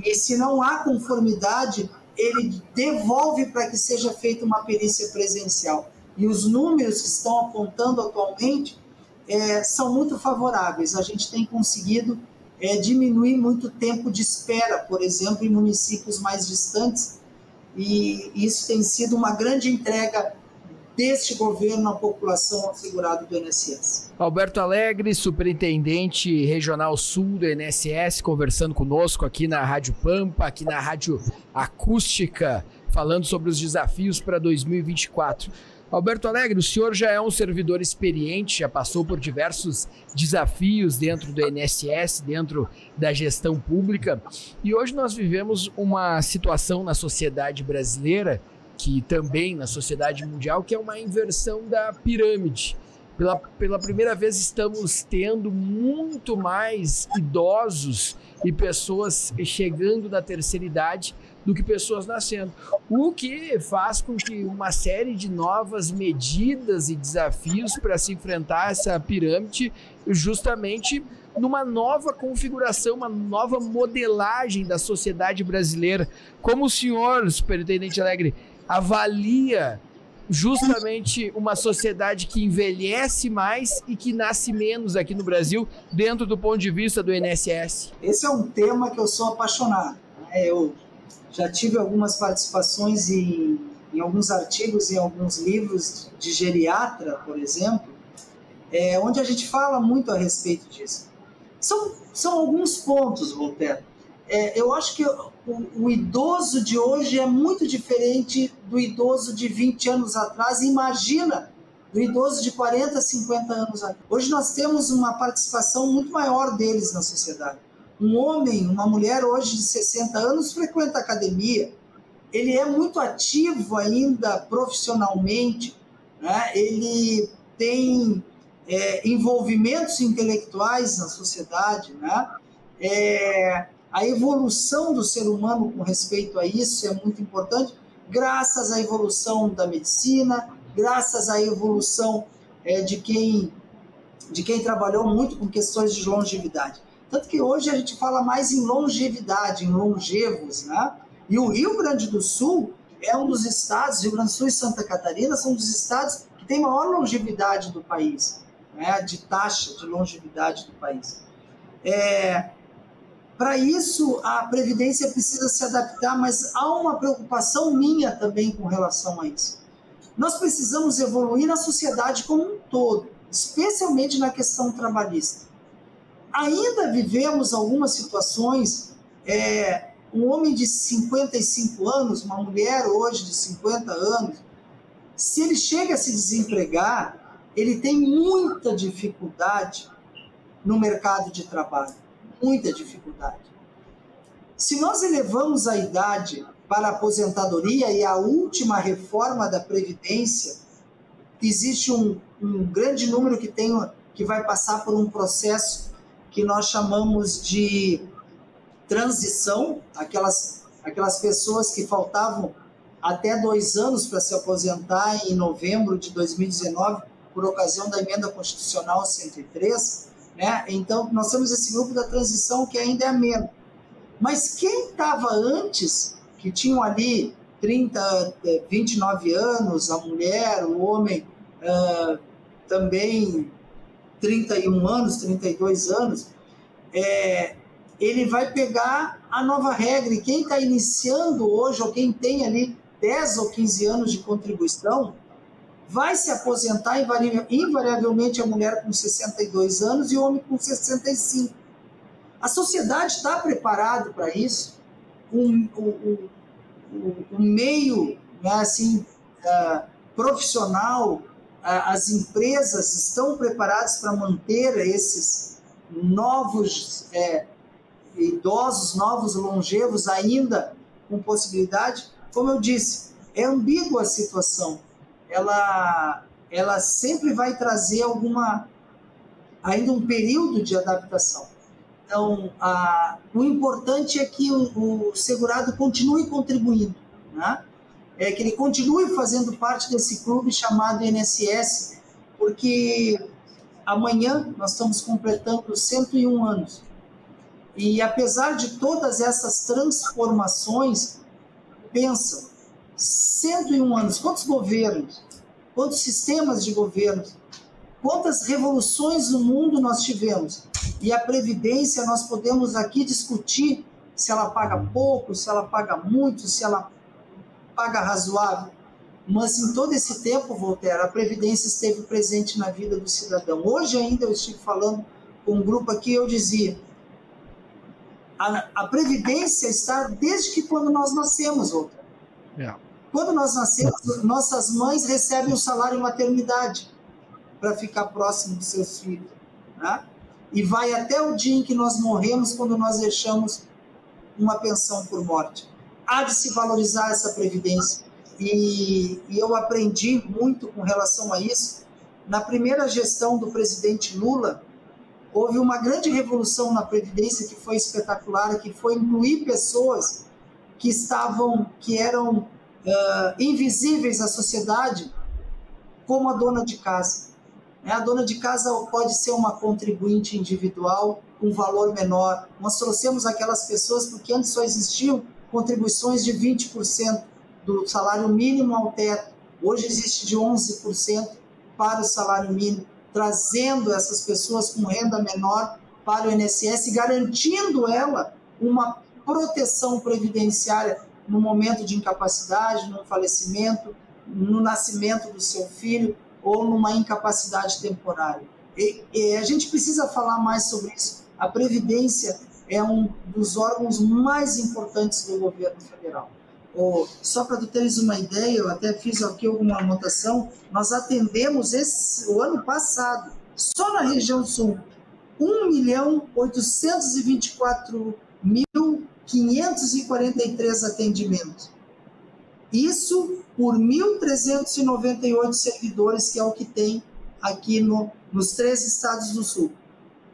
E se não há conformidade, ele devolve para que seja feita uma perícia presencial. E os números que estão apontando atualmente são muito favoráveis. A gente tem conseguido diminuir muito tempo de espera, por exemplo, em municípios mais distantes, e isso tem sido uma grande entrega deste governo à população ao segurado do INSS. Alberto Alegre, superintendente regional sul do INSS, conversando conosco aqui na Rádio Pampa, aqui na Rádio Acústica, falando sobre os desafios para 2024. Alberto Alegre, o senhor já é um servidor experiente, já passou por diversos desafios dentro do INSS, dentro da gestão pública, e hoje nós vivemos uma situação na sociedade brasileira, que também na sociedade mundial, que é uma inversão da pirâmide. Pela primeira vez estamos tendo muito mais idosos e pessoas chegando na terceira idade do que pessoas nascendo, o que faz com que uma série de novas medidas e desafios para se enfrentar essa pirâmide, justamente numa nova configuração, uma nova modelagem da sociedade brasileira. Como o senhor, superintendente Alegre, avalia justamente uma sociedade que envelhece mais e que nasce menos aqui no Brasil, dentro do ponto de vista do INSS? Esse é um tema que eu sou apaixonado. Eu já tive algumas participações em alguns artigos, em alguns livros de geriatra, por exemplo, onde a gente fala muito a respeito disso. São alguns pontos, Voltaire. Eu acho que o idoso de hoje é muito diferente do idoso de 20 anos atrás. Imagina, do idoso de 40, 50 anos atrás. Hoje nós temos uma participação muito maior deles na sociedade. Um homem, uma mulher hoje de 60 anos frequenta a academia. Ele é muito ativo ainda profissionalmente, né? Ele tem envolvimentos intelectuais na sociedade, né? A evolução do ser humano com respeito a isso é muito importante, graças à evolução da medicina, graças à evolução de quem de quem trabalhou muito com questões de longevidade. Tanto que hoje a gente fala mais em longevidade, em longevos, né? E o Rio Grande do Sul é um dos estados, Rio Grande do Sul e Santa Catarina são um dos estados que tem maior longevidade do país, né? De taxa de longevidade do país. Para isso, a Previdência precisa se adaptar, mas há uma preocupação minha também com relação a isso. Nós precisamos evoluir na sociedade como um todo, especialmente na questão trabalhista. Ainda vivemos algumas situações, um homem de 55 anos, uma mulher hoje de 50 anos, se ele chega a se desempregar, ele tem muita dificuldade no mercado de trabalho, muita dificuldade. Se nós elevamos a idade para a aposentadoria e a última reforma da Previdência, existe um grande número que vai passar por um processo que nós chamamos de transição, aquelas pessoas que faltavam até 2 anos para se aposentar em novembro de 2019, por ocasião da Emenda Constitucional 103, né? Então, nós temos esse grupo da transição que ainda é menos. Mas quem estava antes, que tinham ali 29 anos, a mulher, o homem também 31 anos, 32 anos, ele vai pegar a nova regra. E quem está iniciando hoje, ou quem tem ali 10 ou 15 anos de contribuição, vai se aposentar invariavelmente a mulher com 62 anos e o homem com 65. A sociedade está preparada para isso. O meio, né, assim, profissional, as empresas estão preparadas para manter esses novos idosos, novos longevos ainda com possibilidade. Como eu disse, é ambígua a situação. Ela sempre vai trazer ainda um período de adaptação. Então, o importante é que o segurado continue contribuindo, né? Que ele continue fazendo parte desse clube chamado INSS, porque amanhã nós estamos completando 101 anos. E apesar de todas essas transformações, pensa, 101 anos, quantos governos, quantos sistemas de governos, quantas revoluções no mundo nós tivemos. E a Previdência, nós podemos aqui discutir se ela paga pouco, se ela paga muito, se ela paga razoável. Mas em todo esse tempo, Voltaire, a Previdência esteve presente na vida do cidadão. Hoje ainda eu estive falando com um grupo aqui, eu dizia, a Previdência está desde que quando nós nascemos, Voltaire. Quando nós nascemos, nossas mães recebem o salário maternidade para ficar próximo dos seus filhos, né? E vai até o dia em que nós morremos, quando nós deixamos uma pensão por morte. Há de se valorizar essa Previdência. E eu aprendi muito com relação a isso. Na primeira gestão do presidente Lula, houve uma grande revolução na Previdência que foi espetacular, que foi incluir pessoas que eram invisíveis à sociedade, como a dona de casa. A dona de casa pode ser uma contribuinte individual, com valor menor. Nós trouxemos aquelas pessoas porque antes só existiam contribuições de 20% do salário mínimo ao teto. Hoje existe de 11% para o salário mínimo, trazendo essas pessoas com renda menor para o INSS, garantindo ela uma proteção previdenciária no momento de incapacidade, no falecimento, no nascimento do seu filho ou numa incapacidade temporária. E a gente precisa falar mais sobre isso. A Previdência é um dos órgãos mais importantes do governo federal. Só para tu teres uma ideia, eu até fiz aqui alguma anotação, nós atendemos o ano passado, só na região sul, 1.824.543 atendimentos. Isso por 1.398 servidores, que é o que tem aqui nos 3 estados do sul.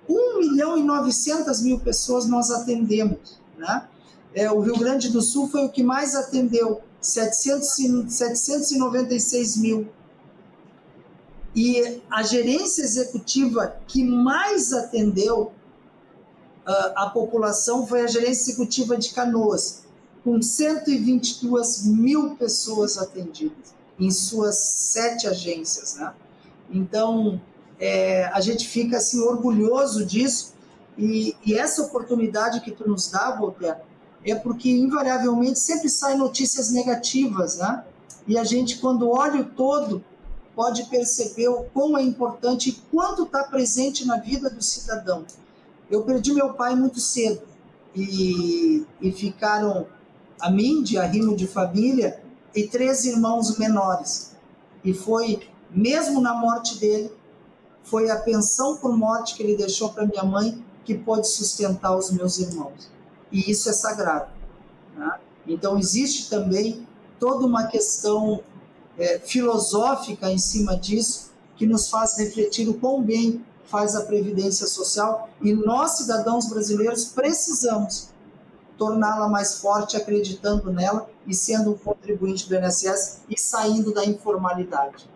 1.900.000 pessoas nós atendemos, né? O Rio Grande do Sul foi o que mais atendeu, 796 mil. E a gerência executiva que mais atendeu a população foi a gerência executiva de Canoas, com 122 mil pessoas atendidas em suas 7 agências, né? Então, a gente fica assim, orgulhoso disso, e essa oportunidade que tu nos dá, Voltaire, é porque invariavelmente sempre saem notícias negativas, né? E a gente, quando olha o todo, pode perceber o quão é importante e quanto está presente na vida do cidadão. Eu perdi meu pai muito cedo e ficaram a mim, de arrimo de família, e 3 irmãos menores. E foi, mesmo na morte dele, foi a pensão por morte que ele deixou para minha mãe que pôde sustentar os meus irmãos. E isso é sagrado, né? Então existe também toda uma questão filosófica em cima disso, que nos faz refletir o quão bem faz a Previdência Social, e nós, cidadãos brasileiros, precisamos torná-la mais forte, acreditando nela e sendo um contribuinte do INSS e saindo da informalidade.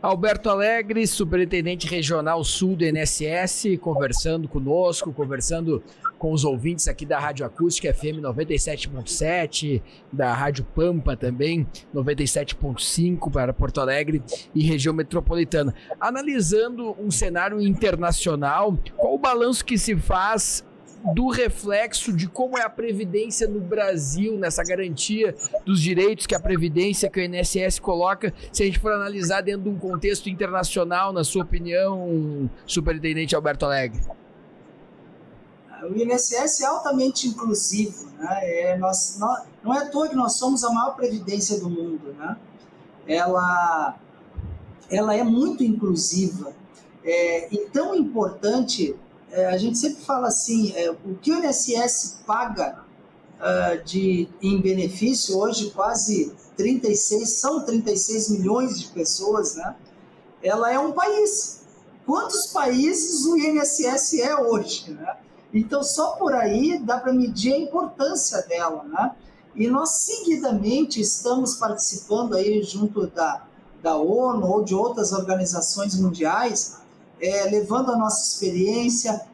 Alberto Alegre, Superintendente Regional Sul do INSS, conversando conosco, conversando com os ouvintes aqui da Rádio Acústica FM 97.7, da Rádio Pampa também, 97.5 para Porto Alegre e região metropolitana. Analisando um cenário internacional, qual o balanço que se faz do reflexo de como é a Previdência no Brasil, nessa garantia dos direitos que a Previdência, que o INSS coloca, se a gente for analisar dentro de um contexto internacional, na sua opinião, Superintendente Alberto Alegre? O INSS é altamente inclusivo, né? Não é à toa que nós somos a maior previdência do mundo, né? Ela é muito inclusiva, e tão importante. A gente sempre fala assim, o que o INSS paga em benefício, hoje quase 36 milhões de pessoas, né? Ela é um país. Quantos países o INSS é hoje, né? Então, só por aí dá para medir a importância dela, né? E nós, seguidamente, estamos participando aí junto da ONU ou de outras organizações mundiais, levando a nossa experiência,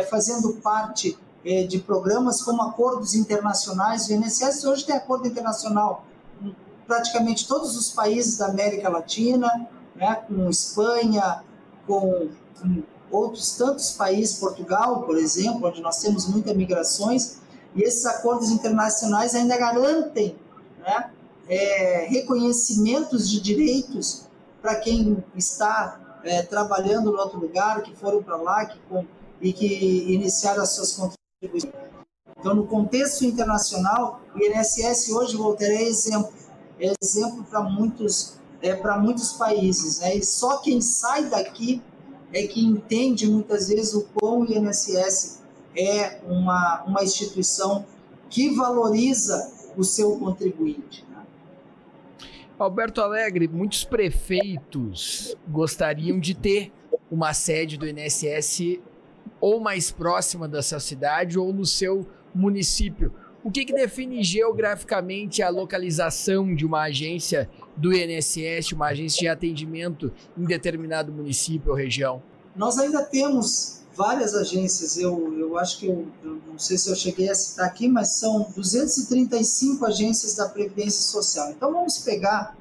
fazendo parte de programas como acordos internacionais. O INSS hoje tem acordo internacional com praticamente todos os países da América Latina, né, com Espanha, com outros tantos países, Portugal, por exemplo, onde nós temos muitas migrações, e esses acordos internacionais ainda garantem, né, reconhecimentos de direitos para quem está trabalhando em outro lugar, que foram para lá e que iniciaram as suas contribuições. Então, no contexto internacional, o INSS hoje, Voltaire, é exemplo para muitos países, né? E só quem sai daqui é que entende muitas vezes o quão o INSS é uma instituição que valoriza o seu contribuinte, né? Alberto Alegre, muitos prefeitos gostariam de ter uma sede do INSS ou mais próxima da sua cidade ou no seu município. O que define geograficamente a localização de uma agência do INSS, uma agência de atendimento em determinado município ou região? Nós ainda temos várias agências, eu acho que eu não sei se eu cheguei a citar aqui, mas são 235 agências da Previdência Social. Então vamos pegar,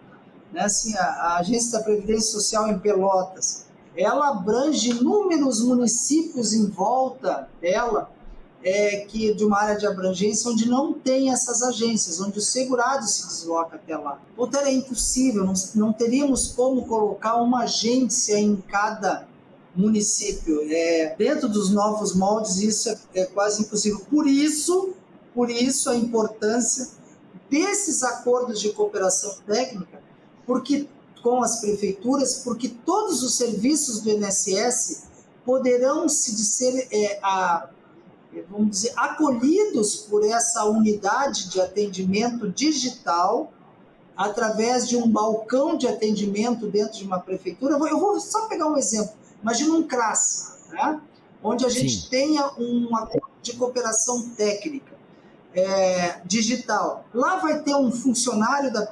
né, assim, a agência da Previdência Social em Pelotas. Ela abrange inúmeros municípios em volta dela, que de uma área de abrangência onde não tem essas agências, onde o segurado se desloca até lá. Portanto, é impossível, não teríamos como colocar uma agência em cada município. Dentro dos novos moldes, isso é quase impossível. Por isso a importância desses acordos de cooperação técnica, com as prefeituras, porque todos os serviços do INSS poderão ser vamos dizer, acolhidos por essa unidade de atendimento digital, através de um balcão de atendimento dentro de uma prefeitura. Eu vou só pegar um exemplo. Imagina um CRAS, né? Onde a gente tenha um acordo de cooperação técnica. digital. Lá vai ter um funcionário da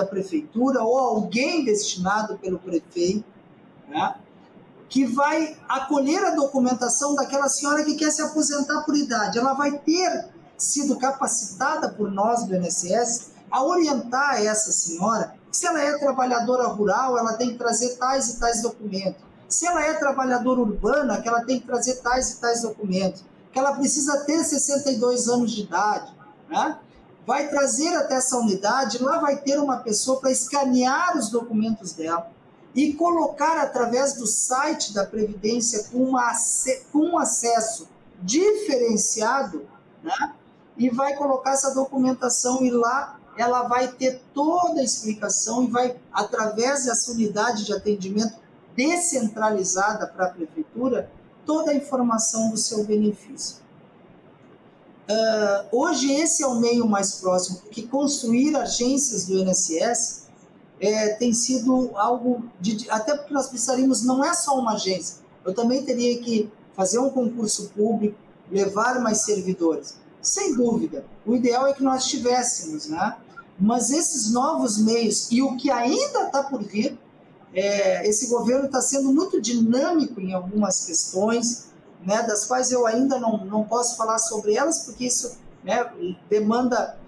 prefeitura ou alguém destinado pelo prefeito, né, que vai acolher a documentação daquela senhora que quer se aposentar por idade. Ela vai ter sido capacitada por nós do INSS a orientar essa senhora. Se ela é trabalhadora rural, ela tem que trazer tais e tais documentos. Se ela é trabalhadora urbana, que ela tem que trazer tais e tais documentos. Que ela precisa ter 62 anos de idade, né? Vai trazer até essa unidade, lá vai ter uma pessoa para escanear os documentos dela e colocar através do site da Previdência com um acesso diferenciado, né? E vai colocar essa documentação e lá ela vai ter toda a explicação e vai, através dessa unidade de atendimento descentralizada para a prefeitura, toda a informação do seu benefício. Hoje esse é o meio mais próximo, porque construir agências do INSS tem sido algo, até porque nós precisaríamos, não é só uma agência, eu também teria que fazer um concurso público, levar mais servidores. Sem dúvida, o ideal é que nós tivéssemos, né? Mas esses novos meios, e o que ainda está por vir, esse governo está sendo muito dinâmico em algumas questões, né, das quais eu ainda não posso falar sobre elas, porque isso, né, demanda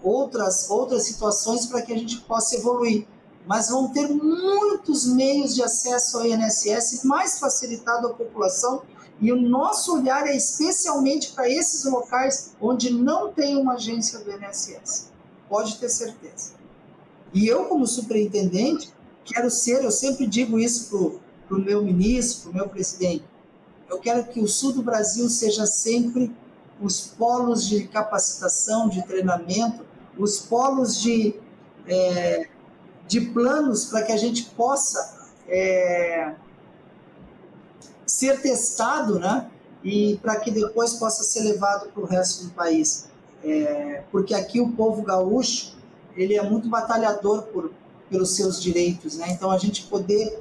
outras situações para que a gente possa evoluir. Mas vão ter muitos meios de acesso ao INSS mais facilitado à população, e o nosso olhar é especialmente para esses locais onde não tem uma agência do INSS. Pode ter certeza. E eu, como superintendente, quero ser, eu sempre digo isso para o meu ministro, para o meu presidente, eu quero que o sul do Brasil seja sempre os polos de capacitação, de treinamento, os polos de planos para que a gente possa ser testado, né? E para que depois possa ser levado para o resto do país. Porque aqui o povo gaúcho, ele é muito batalhador pelos seus direitos, né? Então a gente poder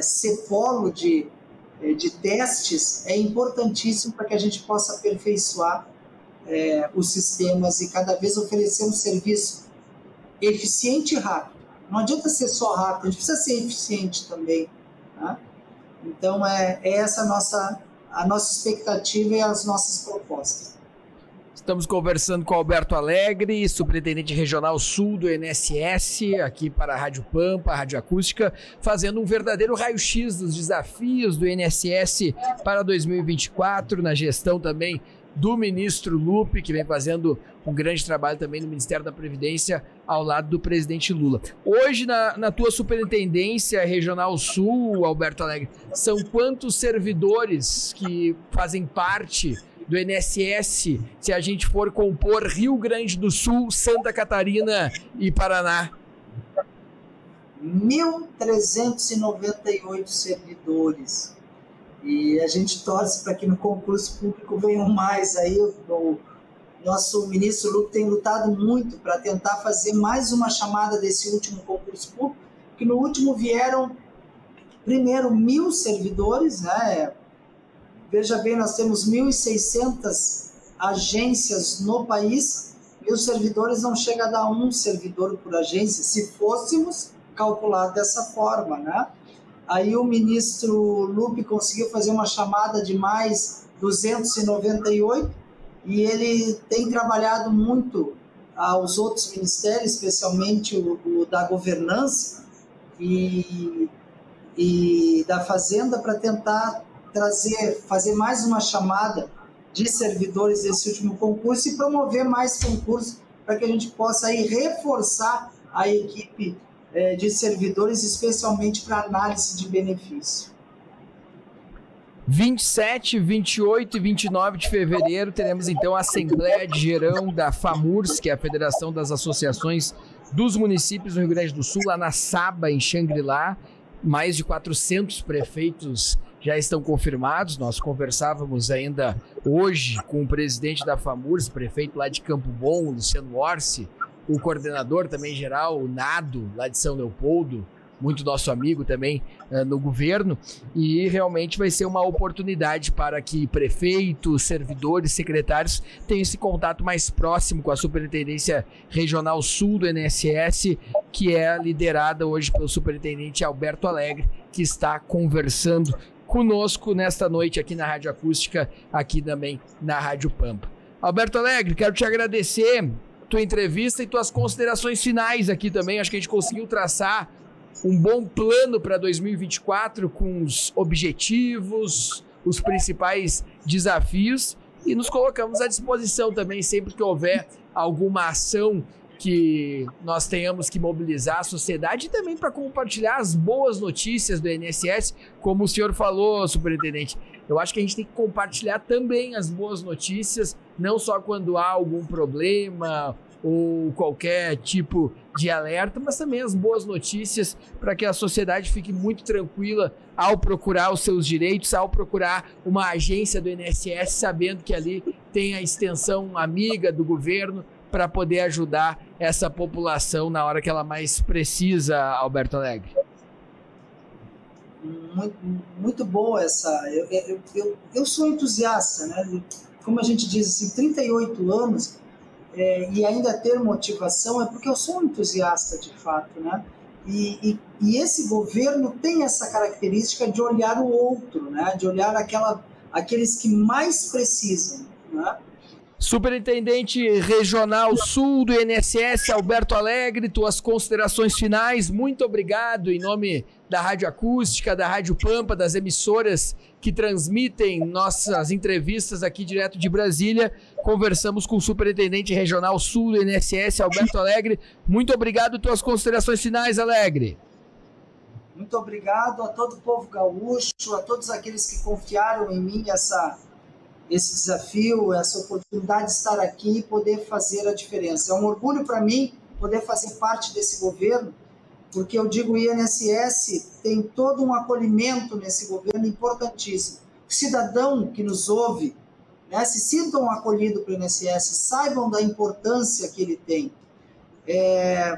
ser polo de testes é importantíssimo para que a gente possa aperfeiçoar os sistemas e cada vez oferecer um serviço eficiente e rápido. Não adianta ser só rápido, a gente precisa ser eficiente também, né? Então essa a nossa expectativa e as nossas propostas. Estamos conversando com Alberto Alegre, superintendente regional sul do INSS, aqui para a Rádio Pampa, a Rádio Acústica, fazendo um verdadeiro raio-x dos desafios do INSS para 2024, na gestão também do ministro Lupe, que vem fazendo um grande trabalho também no Ministério da Previdência, ao lado do presidente Lula. Hoje, na tua superintendência regional sul, Alberto Alegre, são quantos servidores que fazem parte do INSS, se a gente for compor Rio Grande do Sul, Santa Catarina e Paraná? 1.398 servidores. E a gente torce para que no concurso público venham mais. Aí o nosso ministro Lupe tem lutado muito para tentar fazer mais uma chamada desse último concurso público, que no último vieram, primeiro, 1.000 servidores, né? Veja bem, nós temos 1.600 agências no país e os servidores não chegam a dar um servidor por agência, se fôssemos calcular dessa forma, né? Aí o ministro Lupe conseguiu fazer uma chamada de mais 298 e ele tem trabalhado muito aos outros ministérios, especialmente o da governança e da fazenda, para tentar fazer mais uma chamada de servidores desse último concurso e promover mais concursos para que a gente possa aí reforçar a equipe de servidores, especialmente para análise de benefício. 27, 28 e 29 de fevereiro teremos então a Assembleia de Gerão da FAMURS, que é a Federação das Associações dos Municípios do Rio Grande do Sul, lá na Saba, em Xangri-Lá. Mais de 400 prefeitos já estão confirmados. Nós conversávamos ainda hoje com o presidente da FAMURS, prefeito lá de Campo Bom, Luciano Orsi, o coordenador também geral, o Nado, lá de São Leopoldo, muito nosso amigo também no governo, e realmente vai ser uma oportunidade para que prefeitos, servidores, secretários tenham esse contato mais próximo com a Superintendência Regional Sul do INSS, que é liderada hoje pelo Superintendente Alberto Alegre, que está conversando conosco nesta noite aqui na Rádio Acústica, aqui também na Rádio Pampa. Alberto Alegre, quero te agradecer tua entrevista e tuas considerações finais aqui também. Acho que a gente conseguiu traçar um bom plano para 2024 com os objetivos, os principais desafios, e nos colocamos à disposição também sempre que houver alguma ação que nós tenhamos que mobilizar a sociedade, e também para compartilhar as boas notícias do INSS, como o senhor falou, superintendente. Eu acho que a gente tem que compartilhar também as boas notícias, não só quando há algum problema ou qualquer tipo de alerta, mas também as boas notícias para que a sociedade fique muito tranquila ao procurar os seus direitos, ao procurar uma agência do INSS, sabendo que ali tem a extensão amiga do governo para poder ajudar essa população na hora que ela mais precisa, Alberto Alegre. Muito boa essa. Eu sou entusiasta, né? Como a gente diz assim, 38 anos, e ainda ter motivação é porque eu sou um entusiasta de fato, né? E esse governo tem essa característica de olhar o outro, né? De olhar aqueles que mais precisam, né? Superintendente Regional Sul do INSS, Alberto Alegre, tuas considerações finais. Muito obrigado em nome da Rádio Acústica, da Rádio Pampa, das emissoras que transmitem nossas entrevistas aqui direto de Brasília. Conversamos com o Superintendente Regional Sul do INSS, Alberto Alegre. Muito obrigado, tuas considerações finais, Alegre. Muito obrigado a todo o povo gaúcho, a todos aqueles que confiaram em mim esse desafio, essa oportunidade de estar aqui e poder fazer a diferença. É um orgulho para mim poder fazer parte desse governo, porque eu digo, o INSS tem todo um acolhimento nesse governo importantíssimo. O cidadão que nos ouve, né, se sintam acolhidos pelo INSS, saibam da importância que ele tem.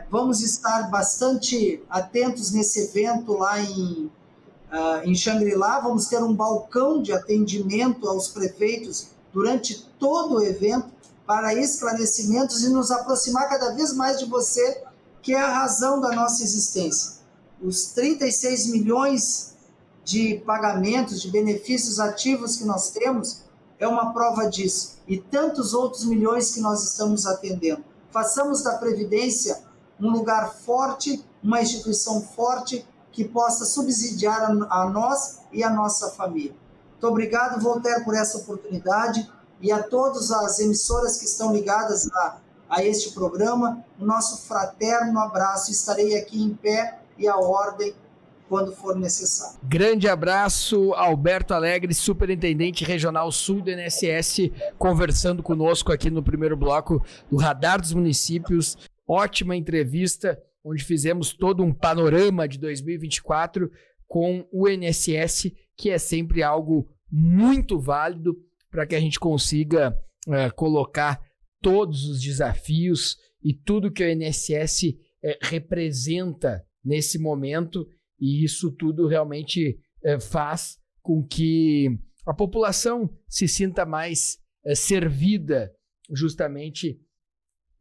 Vamos estar bastante atentos nesse evento lá em Xangri-Lá. Vamos ter um balcão de atendimento aos prefeitos durante todo o evento para esclarecimentos e nos aproximar cada vez mais de você, que é a razão da nossa existência. Os 36 milhões de pagamentos, de benefícios ativos que nós temos, é uma prova disso. E tantos outros milhões que nós estamos atendendo. Façamos da Previdência um lugar forte, uma instituição forte, que possa subsidiar a nós e a nossa família. Muito obrigado, Voltaire, por essa oportunidade, e a todas as emissoras que estão ligadas a este programa, o nosso fraterno abraço. Estarei aqui em pé e à ordem quando for necessário. Grande abraço, Alberto Alegre, Superintendente Regional Sul do INSS, conversando conosco aqui no primeiro bloco do Radar dos Municípios. Ótima entrevista, onde fizemos todo um panorama de 2024 com o INSS, que é sempre algo muito válido para que a gente consiga colocar todos os desafios e tudo que o INSS representa nesse momento, e isso tudo realmente faz com que a população se sinta mais servida justamente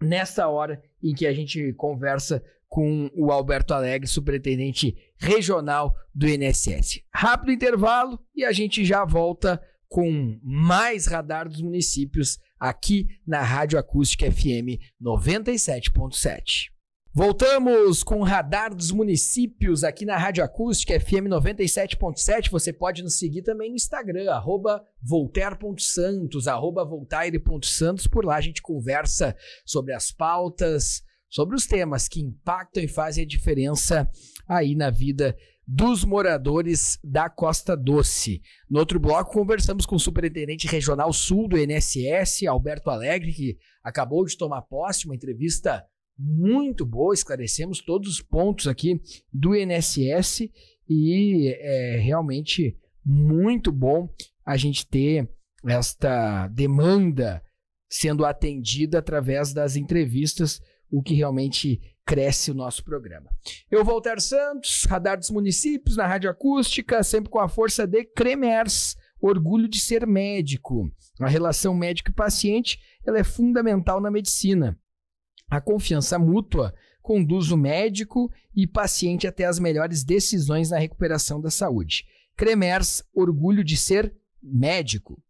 nessa hora em que a gente conversa com o Alberto Alegre, Superintendente Regional do INSS. Rápido intervalo e a gente já volta com mais Radar dos Municípios aqui na Rádio Acústica FM 97.7. Voltamos com o Radar dos Municípios aqui na Rádio Acústica FM 97.7. Você pode nos seguir também no Instagram, @voltaire.santos, @voltaire.santos. Por lá a gente conversa sobre as pautas, sobre os temas que impactam e fazem a diferença aí na vida dos moradores da Costa Doce. No outro bloco, conversamos com o Superintendente Regional Sul do INSS, Alberto Alegre, que acabou de tomar posse, uma entrevista muito boa, esclarecemos todos os pontos aqui do INSS e é realmente muito bom a gente ter esta demanda sendo atendida através das entrevistas o que realmente cresce o nosso programa. Eu, Walter Santos, Radar dos Municípios, na Rádio Acústica, sempre com a força de Cremers, orgulho de ser médico. A relação médico e paciente, ela é fundamental na medicina. A confiança mútua conduz o médico e paciente até as melhores decisões na recuperação da saúde. Cremers, orgulho de ser médico.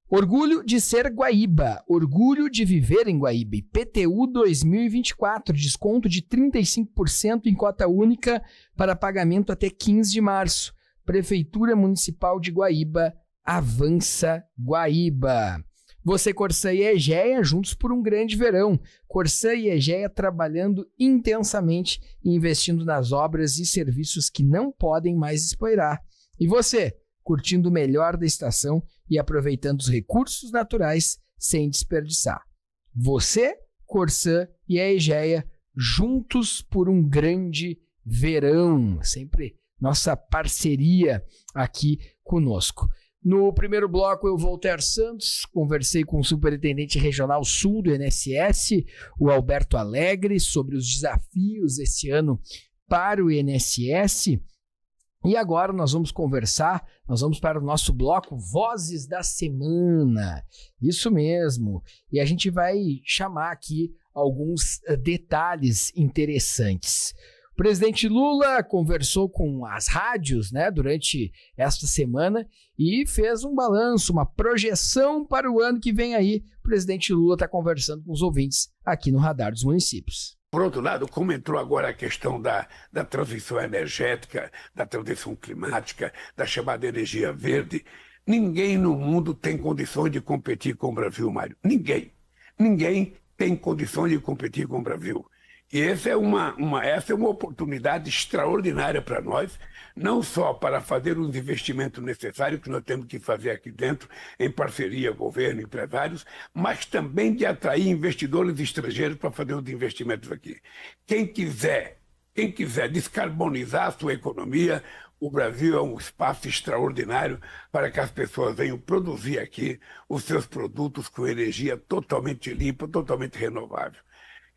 Orgulho de ser Guaíba, orgulho de viver em Guaíba. IPTU 2024, desconto de 35% em cota única para pagamento até 15 de março. Prefeitura Municipal de Guaíba, avança Guaíba. Você, Corsã e Egea, juntos por um grande verão. Corsã e Egea trabalhando intensamente e investindo nas obras e serviços que não podem mais esperar. E você, curtindo o melhor da estação e aproveitando os recursos naturais sem desperdiçar. Você, Corsã e a Egea, juntos por um grande verão. Sempre nossa parceria aqui conosco. No primeiro bloco, eu, Walter Santos, conversei com o Superintendente Regional Sul do INSS, o Alberto Alegre, sobre os desafios esse ano para o INSS. E agora nós vamos para o nosso bloco Vozes da Semana. Isso mesmo. E a gente vai chamar aqui alguns detalhes interessantes. O presidente Lula conversou com as rádios, durante esta semana e fez um balanço, uma projeção para o ano que vem aí. O presidente Lula está conversando com os ouvintes aqui no Radar dos Municípios. Por outro lado, como entrou agora a questão da transição energética, da transição climática, da chamada energia verde, ninguém no mundo tem condições de competir com o Brasil, Mário. Ninguém. Ninguém tem condições de competir com o Brasil. E essa é uma oportunidade extraordinária para nós, não só para fazer os investimentos necessários que nós temos que fazer aqui dentro, em parceria governo, empresários, mas também de atrair investidores estrangeiros para fazer os investimentos aqui. Quem quiser descarbonizar a sua economia, o Brasil é um espaço extraordinário para que as pessoas venham produzir aqui os seus produtos com energia totalmente limpa, totalmente renovável.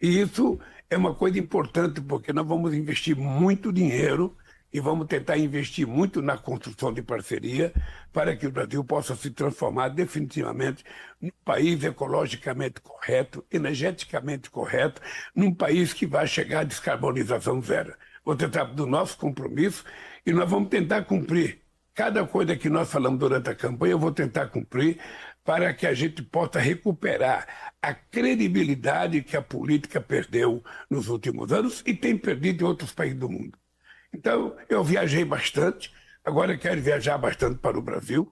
E isso é uma coisa importante, porque nós vamos investir muito dinheiro e vamos tentar investir muito na construção de parceria para que o Brasil possa se transformar definitivamente num país ecologicamente correto, energeticamente correto, num país que vai chegar à descarbonização zero. Você sabe do nosso compromisso e nós vamos tentar cumprir. Cada coisa que nós falamos durante a campanha, eu vou tentar cumprir para que a gente possa recuperar a credibilidade que a política perdeu nos últimos anos e tem perdido em outros países do mundo. Então, eu viajei bastante, agora eu quero viajar bastante para o Brasil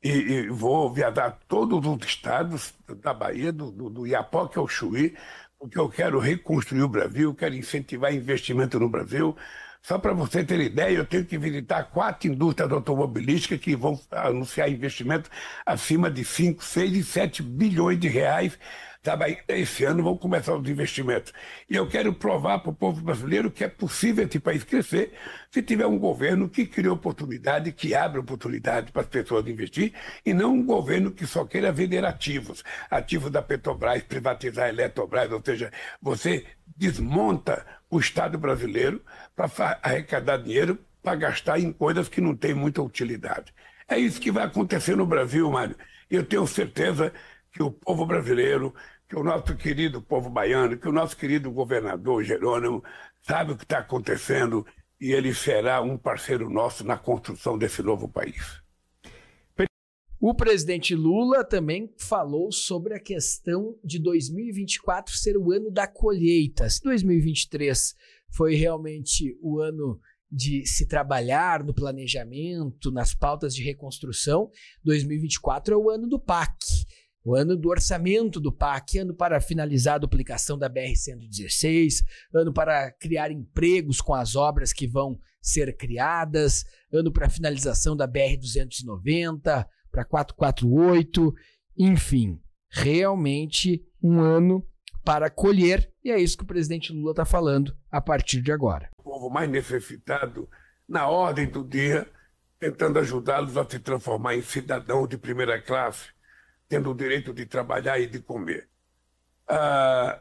e vou viajar a todos os estados da Bahia, do Iapoque ao Chuí, porque eu quero reconstruir o Brasil, quero incentivar investimento no Brasil. Só para você ter ideia, eu tenho que visitar 4 indústrias automobilísticas que vão anunciar investimento acima de 5, 6 e 7 bilhões de reais. Ainda esse ano vão começar os investimentos. E eu quero provar para o povo brasileiro que é possível esse país crescer se tiver um governo que cria oportunidade, que abre oportunidade para as pessoas investir, e não um governo que só queira vender ativos da Petrobras, privatizar a Eletrobras, ou seja, você desmonta o Estado brasileiro para arrecadar dinheiro para gastar em coisas que não têm muita utilidade. É isso que vai acontecer no Brasil, Mário. E eu tenho certeza que o povo brasileiro, que o nosso querido povo baiano, que o nosso querido governador Jerônimo sabe o que está acontecendo e ele será um parceiro nosso na construção desse novo país. O presidente Lula também falou sobre a questão de 2024 ser o ano da colheita. Se 2023 foi realmente o ano de se trabalhar no planejamento, nas pautas de reconstrução, 2024 é o ano do PAC. O ano do orçamento do PAC, ano para finalizar a duplicação da BR-116, ano para criar empregos com as obras que vão ser criadas, ano para finalização da BR-290, para 448, enfim, realmente um ano para colher, e é isso que o presidente Lula está falando a partir de agora. O povo mais necessitado, na ordem do dia, tentando ajudá-los a se transformar em cidadão de primeira classe, tendo o direito de trabalhar e de comer.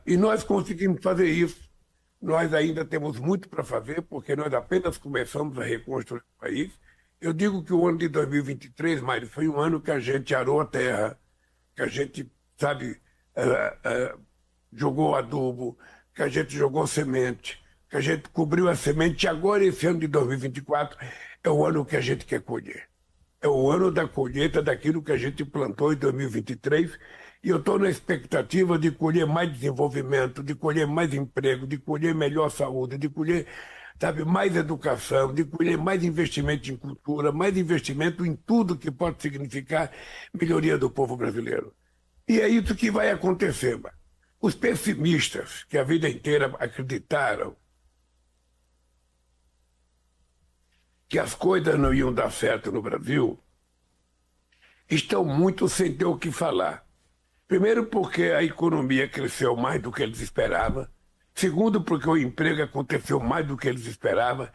E nós conseguimos fazer isso. Nós ainda temos muito para fazer, porque nós apenas começamos a reconstruir o país. Eu digo que o ano de 2023, Mário, foi um ano que a gente arou a terra, que a gente, sabe, jogou adubo, que a gente jogou semente, que a gente cobriu a semente. E agora, esse ano de 2024, é o ano que a gente quer colher. É o ano da colheita daquilo que a gente plantou em 2023. E eu estou na expectativa de colher mais desenvolvimento, de colher mais emprego, de colher melhor saúde, de colher, sabe, mais educação, de colher mais investimento em cultura, mais investimento em tudo que pode significar melhoria do povo brasileiro. E é isso que vai acontecer, mano. Os pessimistas, que a vida inteira acreditaram que as coisas não iam dar certo no Brasil, estão muito sem ter o que falar. Primeiro, porque a economia cresceu mais do que eles esperavam. Segundo, porque o emprego aconteceu mais do que eles esperavam.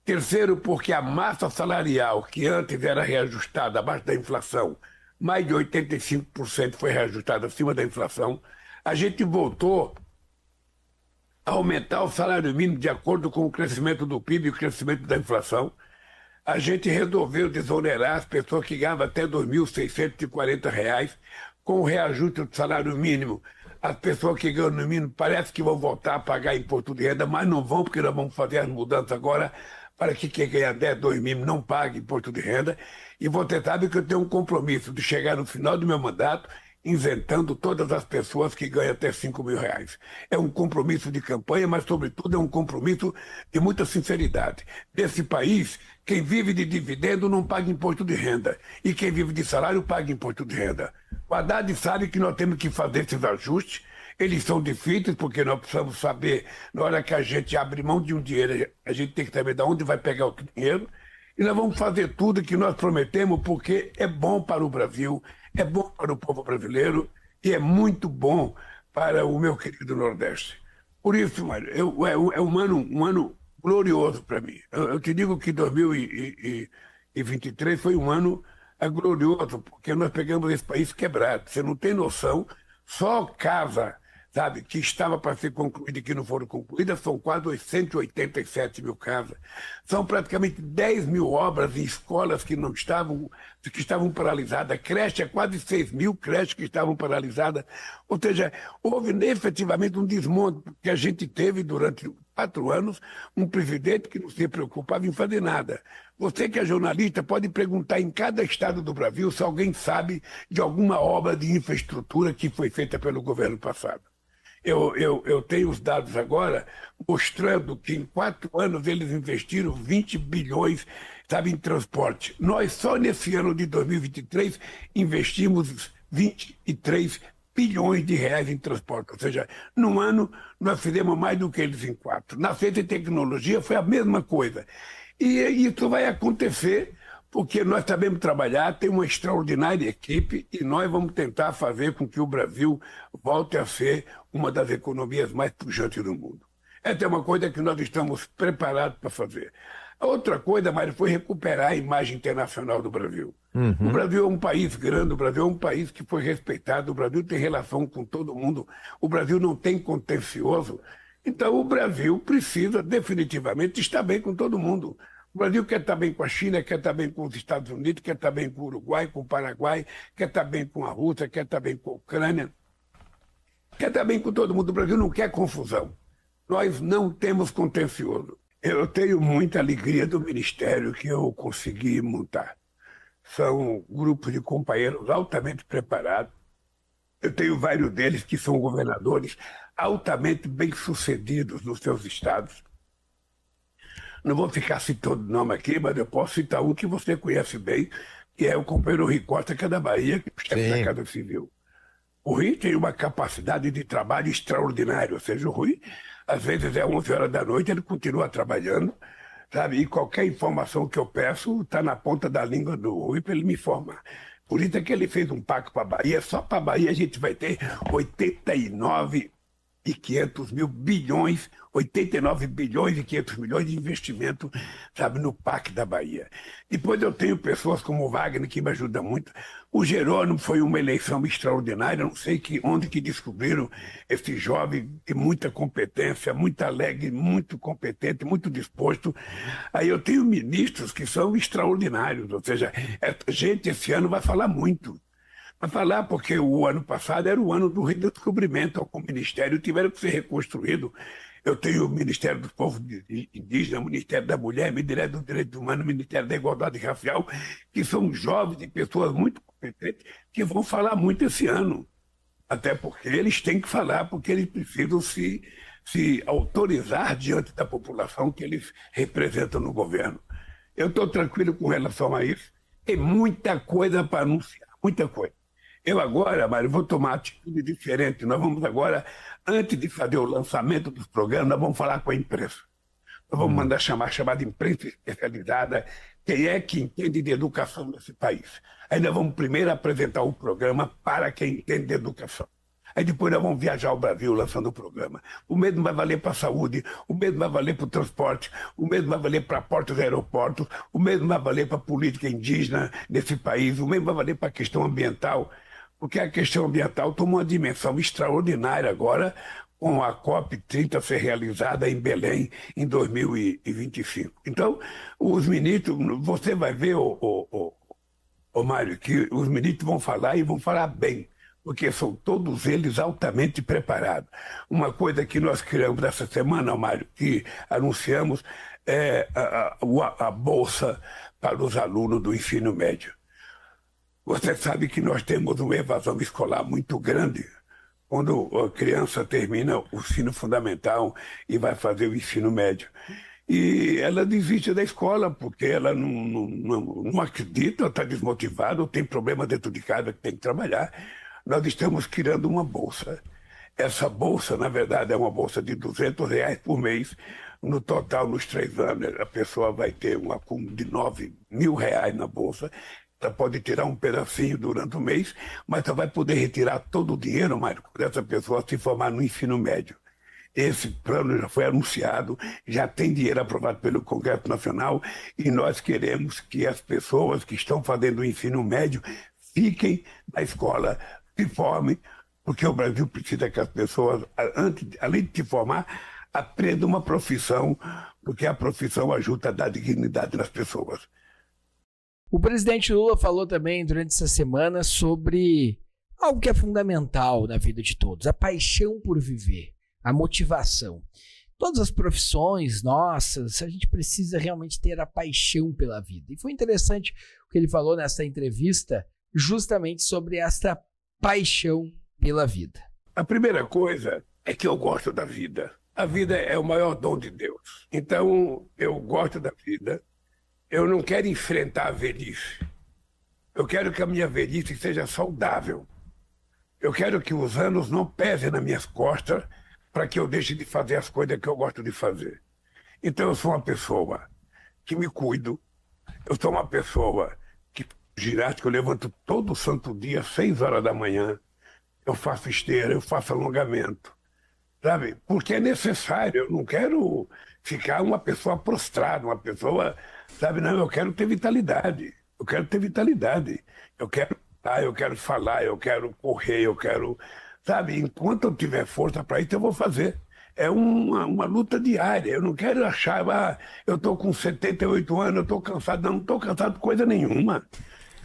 Terceiro, porque a massa salarial, que antes era reajustada abaixo da inflação, mais de 85% foi reajustada acima da inflação. A gente voltou a aumentar o salário mínimo de acordo com o crescimento do PIB e o crescimento da inflação. A gente resolveu desonerar as pessoas que ganhavam até R$ 2.640, com o reajuste do salário mínimo. As pessoas que ganham no mínimo parece que vão voltar a pagar imposto de renda, mas não vão, porque nós vamos fazer as mudanças agora para que quem ganha 10, 2 mil não pague imposto de renda. E você sabe que eu tenho um compromisso de chegar no final do meu mandato isentando todas as pessoas que ganham até R$ 5.000. É um compromisso de campanha, mas, sobretudo, é um compromisso de muita sinceridade. Nesse país, quem vive de dividendo não paga imposto de renda. E quem vive de salário paga imposto de renda. O Haddad sabe que nós temos que fazer esses ajustes. Eles são difíceis, porque nós precisamos saber, na hora que a gente abre mão de um dinheiro, a gente tem que saber de onde vai pegar o dinheiro. E nós vamos fazer tudo que nós prometemos, porque é bom para o Brasil, é bom para o povo brasileiro e é muito bom para o meu querido Nordeste. Por isso, Mário, é um ano glorioso para mim. Eu te digo que 2023 foi um ano glorioso, porque nós pegamos esse país quebrado. Você não tem noção, só casa, sabe, que estava para ser concluída e que não foram concluídas, são quase 187 mil casas. São praticamente 10 mil obras em escolas que estavam paralisadas. Creche, quase 6 mil creches que estavam paralisadas. Ou seja, houve efetivamente um desmonte que a gente teve durante 4 anos, um presidente que não se preocupava em fazer nada. Você que é jornalista pode perguntar em cada estado do Brasil se alguém sabe de alguma obra de infraestrutura que foi feita pelo governo passado. Eu tenho os dados agora mostrando que em 4 anos eles investiram 20 bilhões, sabe, em transporte. Nós só nesse ano de 2023 investimos 23 bilhões de reais em transporte. Ou seja, num ano nós fizemos mais do que eles em 4. Na ciência e tecnologia foi a mesma coisa. E isso vai acontecer porque nós sabemos trabalhar, tem uma extraordinária equipe e nós vamos tentar fazer com que o Brasil volte a ser uma das economias mais pujantes do mundo. Essa é uma coisa que nós estamos preparados para fazer. A outra coisa, Mário, foi recuperar a imagem internacional do Brasil. O Brasil é um país grande, o Brasil é um país que foi respeitado, o Brasil tem relação com todo mundo, o Brasil não tem contencioso. Então o Brasil precisa definitivamente estar bem com todo mundo. O Brasil quer estar bem com a China, quer estar bem com os Estados Unidos, quer estar bem com o Uruguai, com o Paraguai, quer estar bem com a Rússia, quer estar bem com a Ucrânia, quer estar bem com todo mundo. O Brasil não quer confusão. Nós não temos contencioso. Eu tenho muita alegria do ministério que eu consegui montar. São grupos de companheiros altamente preparados. Eu tenho vários deles que são governadores altamente bem-sucedidos nos seus estados. Não vou ficar citando o nome aqui, mas eu posso citar um que você conhece bem, que é o companheiro Rui Costa, que é da Bahia, que é o chefe da Casa Civil. O Rui tem uma capacidade de trabalho extraordinária, ou seja, o Rui, às vezes é 11 horas da noite, ele continua trabalhando, sabe? E qualquer informação que eu peço está na ponta da língua do Rui para ele me informar. Por isso é que ele fez um pacto para a Bahia. Só para a Bahia a gente vai ter 89 500 mil bilhões, 89 bilhões e 500 milhões de investimento, sabe, no Parque da Bahia. Depois eu tenho pessoas como o Wagner, que me ajudam muito. O Jerônimo foi uma eleição extraordinária, não sei onde que descobriram esse jovem de muita competência, muito alegre, muito competente, muito disposto. Aí eu tenho ministros que são extraordinários, ou seja, gente esse ano vai falar muito. Vai falar porque o ano passado era o ano do redescobrimento, o ministério tiveram que ser reconstruído. Eu tenho o Ministério dos Povos Indígenas, o Ministério da Mulher, o Ministério dos Direitos Humanos, o Ministério da Igualdade Racial, que são jovens e pessoas muito competentes que vão falar muito esse ano. Até porque eles têm que falar, porque eles precisam se autorizar diante da população que eles representam no governo. Eu estou tranquilo com relação a isso. Tem muita coisa para anunciar, muita coisa. Eu agora, Mário, vou tomar atitude diferente. Nós vamos agora, antes de fazer o lançamento dos programas, nós vamos falar com a imprensa. Nós vamos mandar chamar de imprensa especializada, quem é que entende de educação nesse país. Aí nós vamos primeiro apresentar o programa para quem entende de educação. Aí depois nós vamos viajar ao Brasil lançando o programa. O mesmo vai valer para a saúde, o mesmo vai valer para o transporte, o mesmo vai valer para portos e aeroportos, o mesmo vai valer para a política indígena nesse país, o mesmo vai valer para a questão ambiental. Porque a questão ambiental tomou uma dimensão extraordinária agora, com a COP30 a ser realizada em Belém em 2025. Então, os ministros, você vai ver, Mário, que os ministros vão falar e vão falar bem, porque são todos eles altamente preparados. Uma coisa que nós criamos essa semana, Mário, que anunciamos, é a bolsa para os alunos do ensino médio. Você sabe que nós temos uma evasão escolar muito grande quando a criança termina o ensino fundamental e vai fazer o ensino médio. E ela desiste da escola porque ela não acredita, está desmotivada, ou tem problema dentro de casa que tem que trabalhar. Nós estamos criando uma bolsa. Essa bolsa, na verdade, é uma bolsa de R$200 por mês. No total, nos 3 anos, a pessoa vai ter um acúmulo de R$9.000 na bolsa. Ela pode tirar um pedacinho durante o mês, mas ela vai poder retirar todo o dinheiro, Mário, quando essa pessoa se formar no ensino médio. Esse plano já foi anunciado, já tem dinheiro aprovado pelo Congresso Nacional e nós queremos que as pessoas que estão fazendo o ensino médio fiquem na escola, se formem, porque o Brasil precisa que as pessoas, além de se formar, aprendam uma profissão, porque a profissão ajuda a dar dignidade nas pessoas. O presidente Lula falou também durante essa semana sobre algo que é fundamental na vida de todos, a paixão por viver, a motivação. Todas as profissões nossas, a gente precisa realmente ter a paixão pela vida. E foi interessante o que ele falou nessa entrevista, justamente sobre essa paixão pela vida. A primeira coisa é que eu gosto da vida. A vida é o maior dom de Deus. Então, eu gosto da vida. Eu não quero enfrentar a velhice. Eu quero que a minha velhice seja saudável. Eu quero que os anos não pesem nas minhas costas para que eu deixe de fazer as coisas que eu gosto de fazer. Então eu sou uma pessoa que me cuido. Eu sou uma pessoa que ginástica, eu levanto todo santo dia, 6 horas da manhã. Eu faço esteira, eu faço alongamento. Sabe? Porque é necessário. Eu não quero ficar uma pessoa prostrada, uma pessoa... Sabe, não, eu quero ter vitalidade. Eu quero ter vitalidade. Eu quero falar, eu quero correr, eu quero... Sabe, enquanto eu tiver força para isso, eu vou fazer. É uma luta diária. Eu não quero achar, eu estou com 78 anos, eu estou cansado. Não estou cansado de coisa nenhuma.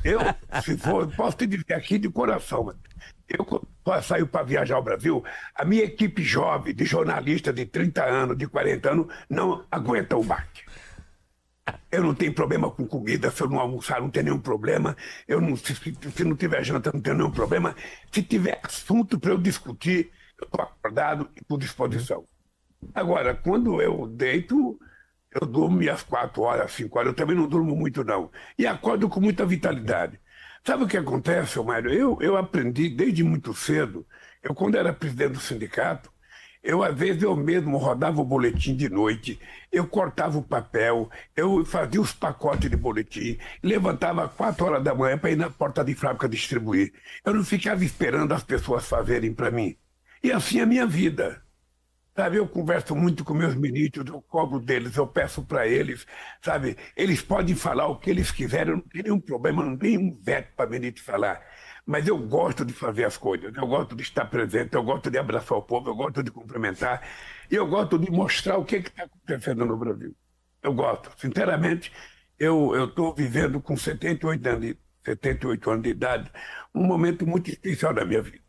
Eu, se for, posso te dizer aqui de coração, eu saio para viajar ao Brasil, a minha equipe jovem, de jornalistas de 30 anos, de 40 anos, não aguenta o baque. Eu não tenho problema com comida, se eu não almoçar não tenho nenhum problema, se não tiver janta não tenho nenhum problema, se tiver assunto para eu discutir, eu estou acordado e por disposição. Agora, quando eu deito, eu durmo às 4 horas, 5 horas, eu também não durmo muito não, e acordo com muita vitalidade. Sabe o que acontece, Mário? Eu aprendi desde muito cedo, quando era presidente do sindicato, às vezes eu mesmo rodava o boletim de noite, eu cortava o papel, eu fazia os pacotes de boletim, levantava às 4 horas da manhã para ir na porta de fábrica distribuir. Eu não ficava esperando as pessoas fazerem para mim. E assim é a minha vida. Sabe, eu converso muito com meus ministros, eu cobro deles, eu peço para eles, sabe, eles podem falar o que eles quiserem, eu não tenho nenhum problema, não tenho um veto para ministro falar. Mas eu gosto de fazer as coisas, eu gosto de estar presente, eu gosto de abraçar o povo, eu gosto de cumprimentar, e eu gosto de mostrar o que está acontecendo no Brasil. Eu gosto, sinceramente, eu estou vivendo com 78 anos de idade, um momento muito especial da minha vida.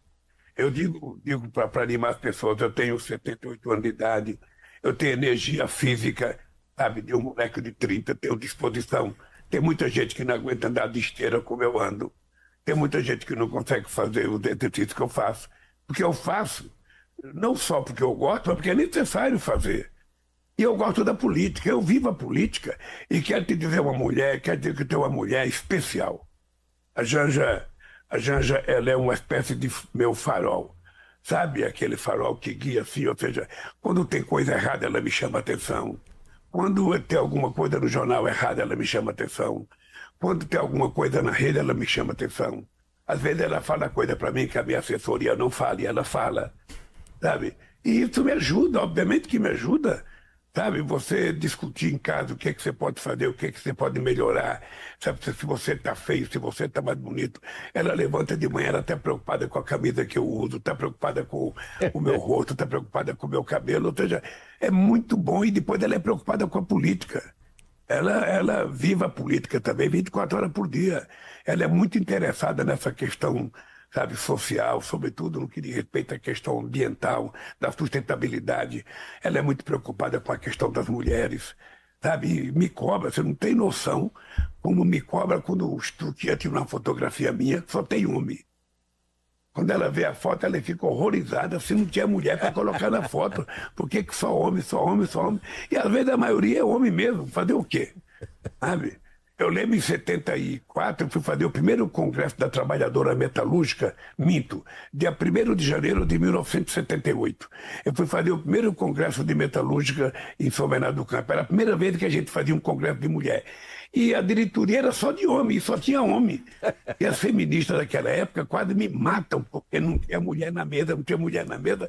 Eu digo para animar as pessoas, eu tenho 78 anos de idade, eu tenho energia física, sabe, de um moleque de 30, tenho disposição. Tem muita gente que não aguenta andar de esteira como eu ando. Tem muita gente que não consegue fazer os exercícios que eu faço. Porque eu faço, não só porque eu gosto, mas porque é necessário fazer. E eu gosto da política, eu vivo a política. E quero te dizer quero dizer que tem uma mulher especial. A Janja, ela é uma espécie de meu farol. Sabe aquele farol que guia assim? Ou seja, quando tem coisa errada, ela me chama atenção. Quando tem alguma coisa no jornal errada, ela me chama atenção. Quando tem alguma coisa na rede, ela me chama atenção. Às vezes ela fala coisa para mim que a minha assessoria não fala, e ela fala. Sabe? E isso me ajuda, obviamente que me ajuda. Sabe, você discutir em casa o que é que você pode fazer, o que é que você pode melhorar. Sabe, se você está feio, se você está mais bonito. Ela levanta de manhã, ela está preocupada com a camisa que eu uso, está preocupada com o meu rosto, está preocupada com o meu cabelo. Ou seja, é muito bom, e depois ela é preocupada com a política. Ela vive a política também 24 horas por dia. Ela é muito interessada nessa questão, sabe, social, sobretudo no que diz respeito à questão ambiental, da sustentabilidade. Ela é muito preocupada com a questão das mulheres, sabe? E me cobra, você não tem noção como me cobra quando o Turquia tira uma fotografia minha, só tem homem. Quando ela vê a foto, ela fica horrorizada se não tinha mulher para colocar na foto. Por que só homem, só homem, só homem? E às vezes a maioria é homem mesmo. Fazer o quê? Sabe? Eu lembro em 74, eu fui fazer o primeiro congresso da trabalhadora metalúrgica, dia 1º de janeiro de 1978. Eu fui fazer o primeiro congresso de metalúrgica em São Bernardo do Campo. Era a primeira vez que a gente fazia um congresso de mulher. E a diretoria era só de homem, só tinha homem. E as feministas daquela época quase me matam, porque não tinha mulher na mesa, não tinha mulher na mesa.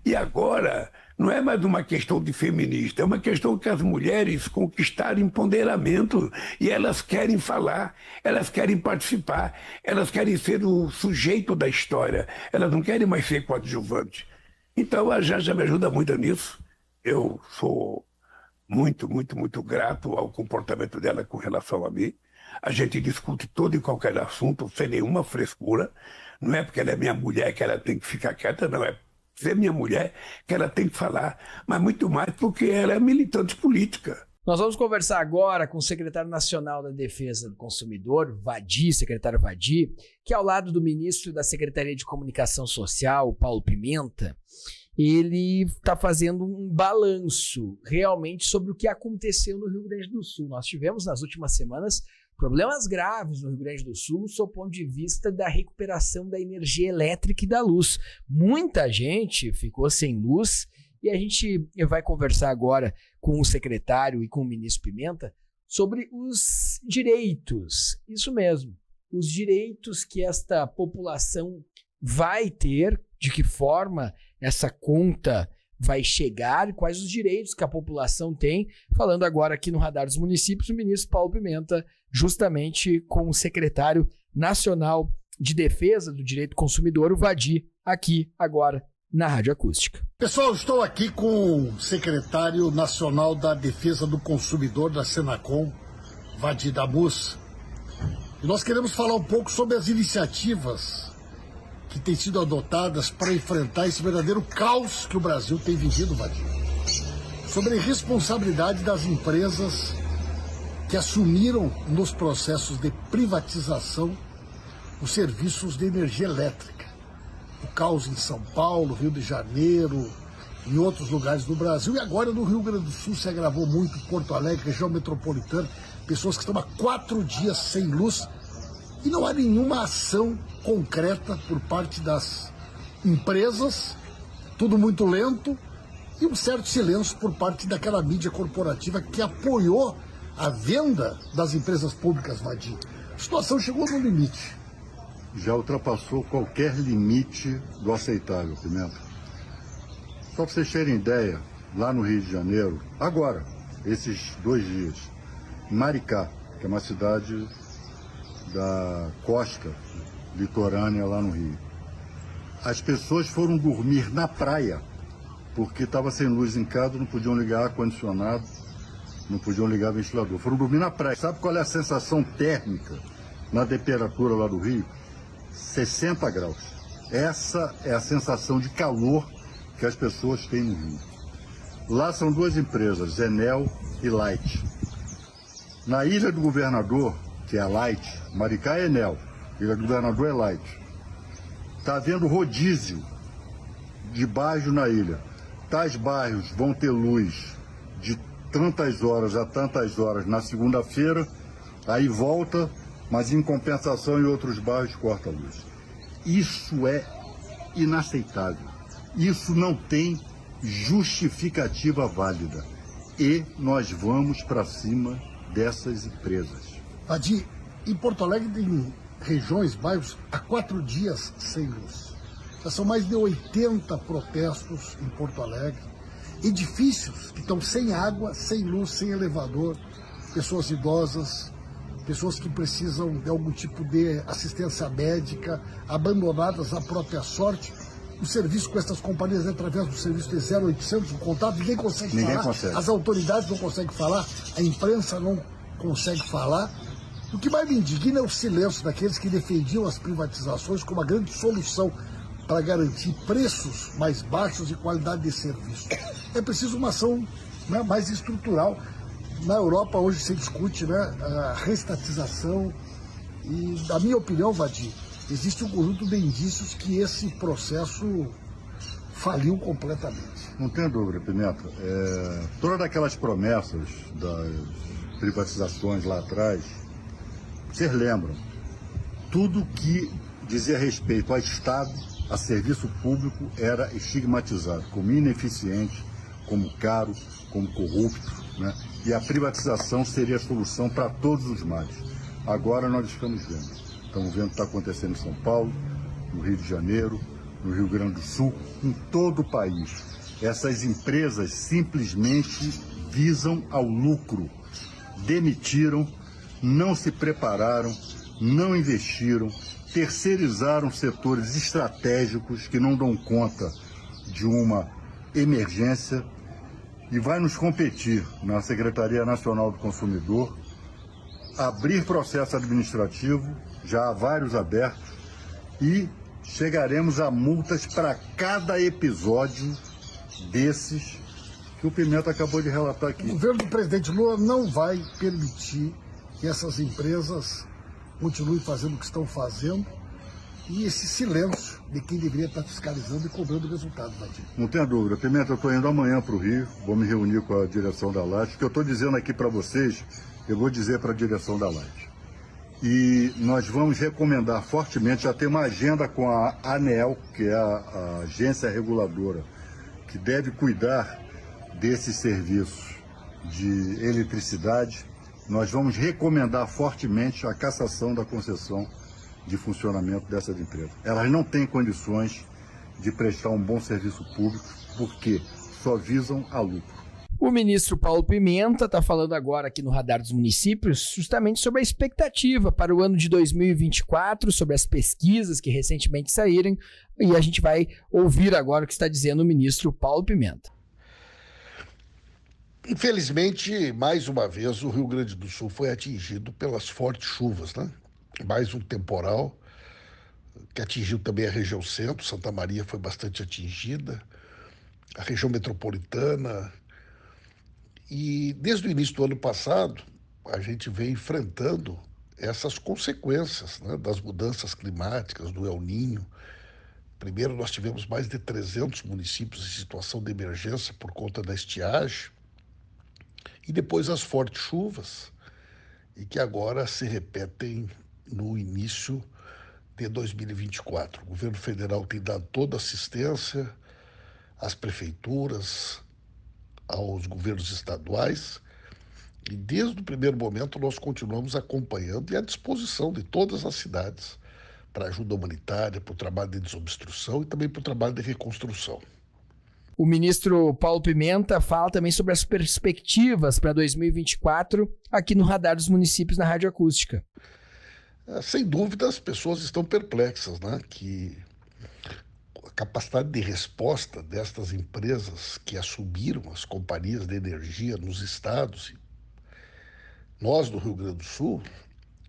E agora, não é mais uma questão de feminista, é uma questão que as mulheres conquistaram empoderamento e elas querem falar, elas querem participar, elas querem ser o sujeito da história, elas não querem mais ser coadjuvante. Então a Janja me ajuda muito nisso. Eu sou muito, muito, muito grato ao comportamento dela com relação a mim. A gente discute todo e qualquer assunto sem nenhuma frescura. Não é porque ela é minha mulher que ela tem que ficar quieta, não é ser minha mulher que ela tem que falar, mas muito mais porque ela é militante política. Nós vamos conversar agora com o secretário nacional da Defesa do Consumidor, Vadi, secretário Vadi, que ao lado do ministro da Secretaria de Comunicação Social, Paulo Pimenta, ele está fazendo um balanço realmente sobre o que aconteceu no Rio Grande do Sul. Nós tivemos nas últimas semanas problemas graves no Rio Grande do Sul, sob o ponto de vista da recuperação da energia elétrica e da luz. Muita gente ficou sem luz e a gente vai conversar agora com o secretário e com o ministro Pimenta sobre os direitos. Isso mesmo, os direitos que esta população vai ter, de que forma essa conta vai chegar e quais os direitos que a população tem. Falando agora aqui no Radar dos Municípios, o ministro Paulo Pimenta, justamente com o secretário nacional de Defesa do Direito do Consumidor, o Vadi, aqui agora na Rádio Acústica. Pessoal, estou aqui com o secretário nacional da Defesa do Consumidor da Senacom, Vadi Damus, e nós queremos falar um pouco sobre as iniciativas que têm sido adotadas para enfrentar esse verdadeiro caos que o Brasil tem vivido, Vadi. Sobre a responsabilidade das empresas que assumiram nos processos de privatização os serviços de energia elétrica. O caos em São Paulo, Rio de Janeiro, em outros lugares do Brasil, e agora no Rio Grande do Sul se agravou muito, Porto Alegre, região metropolitana, pessoas que estão há 4 dias sem luz, e não há nenhuma ação concreta por parte das empresas, tudo muito lento, e um certo silêncio por parte daquela mídia corporativa que apoiou a venda das empresas públicas, Vadi. A situação chegou no limite. Já ultrapassou qualquer limite do aceitável, Pimenta. Só para vocês terem ideia, lá no Rio de Janeiro, agora, esses 2 dias, Maricá, que é uma cidade da costa litorânea lá no Rio, as pessoas foram dormir na praia, porque estava sem luz em casa, não podiam ligar ar-condicionado, não podiam ligar ventilador. Foram dormir na praia. Sabe qual é a sensação térmica na temperatura lá do Rio? 60 graus. Essa é a sensação de calor que as pessoas têm no Rio. Lá são 2 empresas, Enel e Light. Na Ilha do Governador, que é a Light, Maricá é Enel, Ilha do Governador é Light. Está havendo rodízio de bairros na ilha. Tais bairros vão ter luz de tantas horas a tantas horas na segunda-feira, aí volta, mas em compensação em outros bairros corta a luz. Isso é inaceitável. Isso não tem justificativa válida. E nós vamos para cima dessas empresas. Adi, em Porto Alegre tem regiões, bairros, há 4 dias sem luz. Já são mais de 80 protestos em Porto Alegre. Edifícios que estão sem água, sem luz, sem elevador. Pessoas idosas, pessoas que precisam de algum tipo de assistência médica, abandonadas à própria sorte. O serviço com essas companhias é através do serviço de 0800, o contato, ninguém consegue falar. As autoridades não conseguem falar, a imprensa não consegue falar. O que mais me indigna é o silêncio daqueles que defendiam as privatizações como a grande solução para garantir preços mais baixos e qualidade de serviço. É preciso uma ação, né, mais estrutural. Na Europa hoje se discute, né, a reestatização e, na minha opinião, Vadir, existe um conjunto de indícios que esse processo faliu completamente. Não tem dúvida, Pimenta. Todas aquelas promessas das privatizações lá atrás, vocês lembram, tudo que dizia respeito ao Estado, a serviço público, era estigmatizado como ineficiente, como caro, como corrupto, né? E a privatização seria a solução para todos os males. Agora nós estamos vendo o que está acontecendo em São Paulo, no Rio de Janeiro, no Rio Grande do Sul, em todo o país. Essas empresas simplesmente visam ao lucro, demitiram, não se prepararam, não investiram, terceirizaram setores estratégicos que não dão conta de uma emergência e vai nos competir na Secretaria Nacional do Consumidor abrir processo administrativo, já há vários abertos, e chegaremos a multas para cada episódio desses que o Pimenta acabou de relatar aqui. O governo do presidente Lula não vai permitir que essas empresas continuem fazendo o que estão fazendo e esse silêncio de quem deveria estar fiscalizando e cobrando resultados, Vadir. Não tenha dúvida. Pimenta, eu estou indo amanhã para o Rio, vou me reunir com a direção da Light. O que eu estou dizendo aqui para vocês, eu vou dizer para a direção da Light. E nós vamos recomendar fortemente, já tem uma agenda com a ANEEL, que é a agência reguladora, que deve cuidar desses serviços de eletricidade. Nós vamos recomendar fortemente a cassação da concessão de funcionamento dessas empresas. Elas não têm condições de prestar um bom serviço público, porque só visam a lucro. O ministro Paulo Pimenta está falando agora aqui no Radar dos Municípios justamente sobre a expectativa para o ano de 2024, sobre as pesquisas que recentemente saíram, e a gente vai ouvir agora o que está dizendo o ministro Paulo Pimenta. Infelizmente, mais uma vez, o Rio Grande do Sul foi atingido pelas fortes chuvas, né? Mais um temporal que atingiu também a região centro, Santa Maria foi bastante atingida, a região metropolitana. E desde o início do ano passado, a gente vem enfrentando essas consequências, né, das mudanças climáticas, do El Niño. Primeiro, nós tivemos mais de 300 municípios em situação de emergência por conta da estiagem. E depois as fortes chuvas, e que agora se repetem no início de 2024. O governo federal tem dado toda a assistência às prefeituras, aos governos estaduais, e desde o primeiro momento nós continuamos acompanhando e à disposição de todas as cidades para ajuda humanitária, para o trabalho de desobstrução e também para o trabalho de reconstrução. O ministro Paulo Pimenta fala também sobre as perspectivas para 2024 aqui no Radar dos Municípios na Rádio Acústica. Sem dúvida, as pessoas estão perplexas, né? Que a capacidade de resposta destas empresas que assumiram as companhias de energia nos estados, nós do Rio Grande do Sul,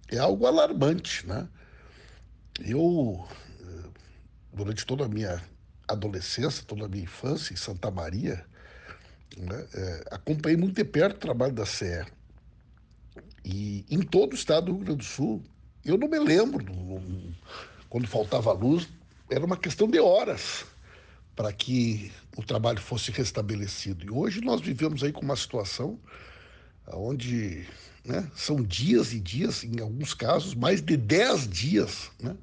é algo alarmante, né? Eu, durante toda a minha adolescência, toda a minha infância em Santa Maria, né, acompanhei muito de perto o trabalho da CE. E em todo o estado do Rio Grande do Sul, eu não me lembro, quando faltava luz, era uma questão de horas para que o trabalho fosse restabelecido. E hoje nós vivemos aí com uma situação onde, né, são dias e dias, em alguns casos, mais de 10 dias, né?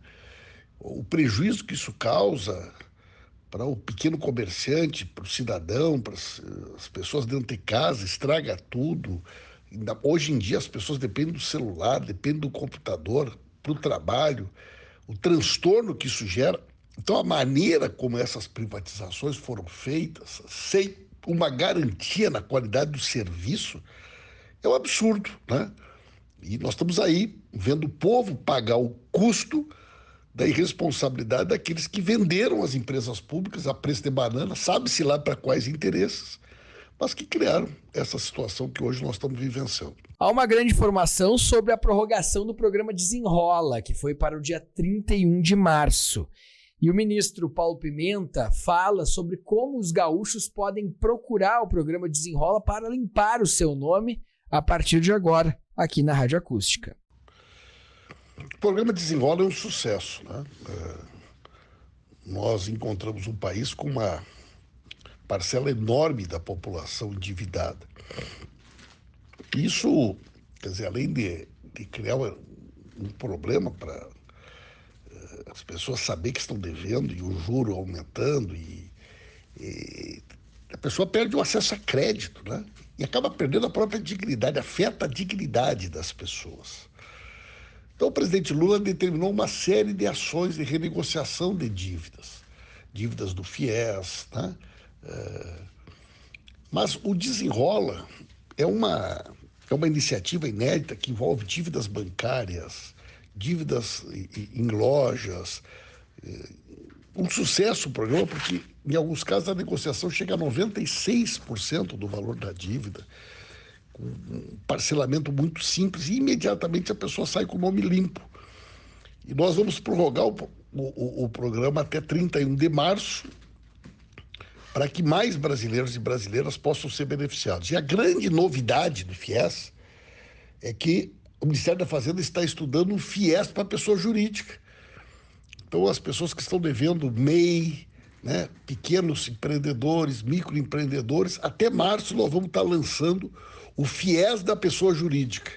O prejuízo que isso causa para o pequeno comerciante, para o cidadão, para as pessoas dentro de casa, estraga tudo. Hoje em dia as pessoas dependem do celular, dependem do computador para o trabalho, o transtorno que isso gera. Então a maneira como essas privatizações foram feitas, sem uma garantia na qualidade do serviço, é um absurdo, né? E nós estamos aí vendo o povo pagar o custo da irresponsabilidade daqueles que venderam as empresas públicas a preço de banana, sabe-se lá para quais interesses, mas que criaram essa situação que hoje nós estamos vivenciando. Há uma grande informação sobre a prorrogação do programa Desenrola, que foi para o dia 31 de março. E o ministro Paulo Pimenta fala sobre como os gaúchos podem procurar o programa Desenrola para limpar o seu nome a partir de agora, aqui na Rádio Acústica. O programa Desenrola é um sucesso, né? Nós encontramos um país com uma parcela enorme da população endividada. Isso, quer dizer, além de criar um problema para as pessoas saberem que estão devendo e o juro aumentando e a pessoa perde o acesso a crédito, né? E acaba perdendo a própria dignidade, afeta a dignidade das pessoas. Então, o presidente Lula determinou uma série de ações de renegociação de dívidas do FIES, né? Mas o Desenrola é uma iniciativa inédita que envolve dívidas bancárias, dívidas em lojas. Um sucesso o programa, porque em alguns casos a negociação chega a 96% do valor da dívida, com um parcelamento muito simples, e imediatamente a pessoa sai com o nome limpo. E nós vamos prorrogar o programa até 31 de março, para que mais brasileiros e brasileiras possam ser beneficiados. E a grande novidade do FIES é que o Ministério da Fazenda está estudando um FIES para pessoa jurídica. Então, as pessoas que estão devendo MEI, né, pequenos empreendedores, microempreendedores, até março nós vamos estar lançando o FIES da pessoa jurídica,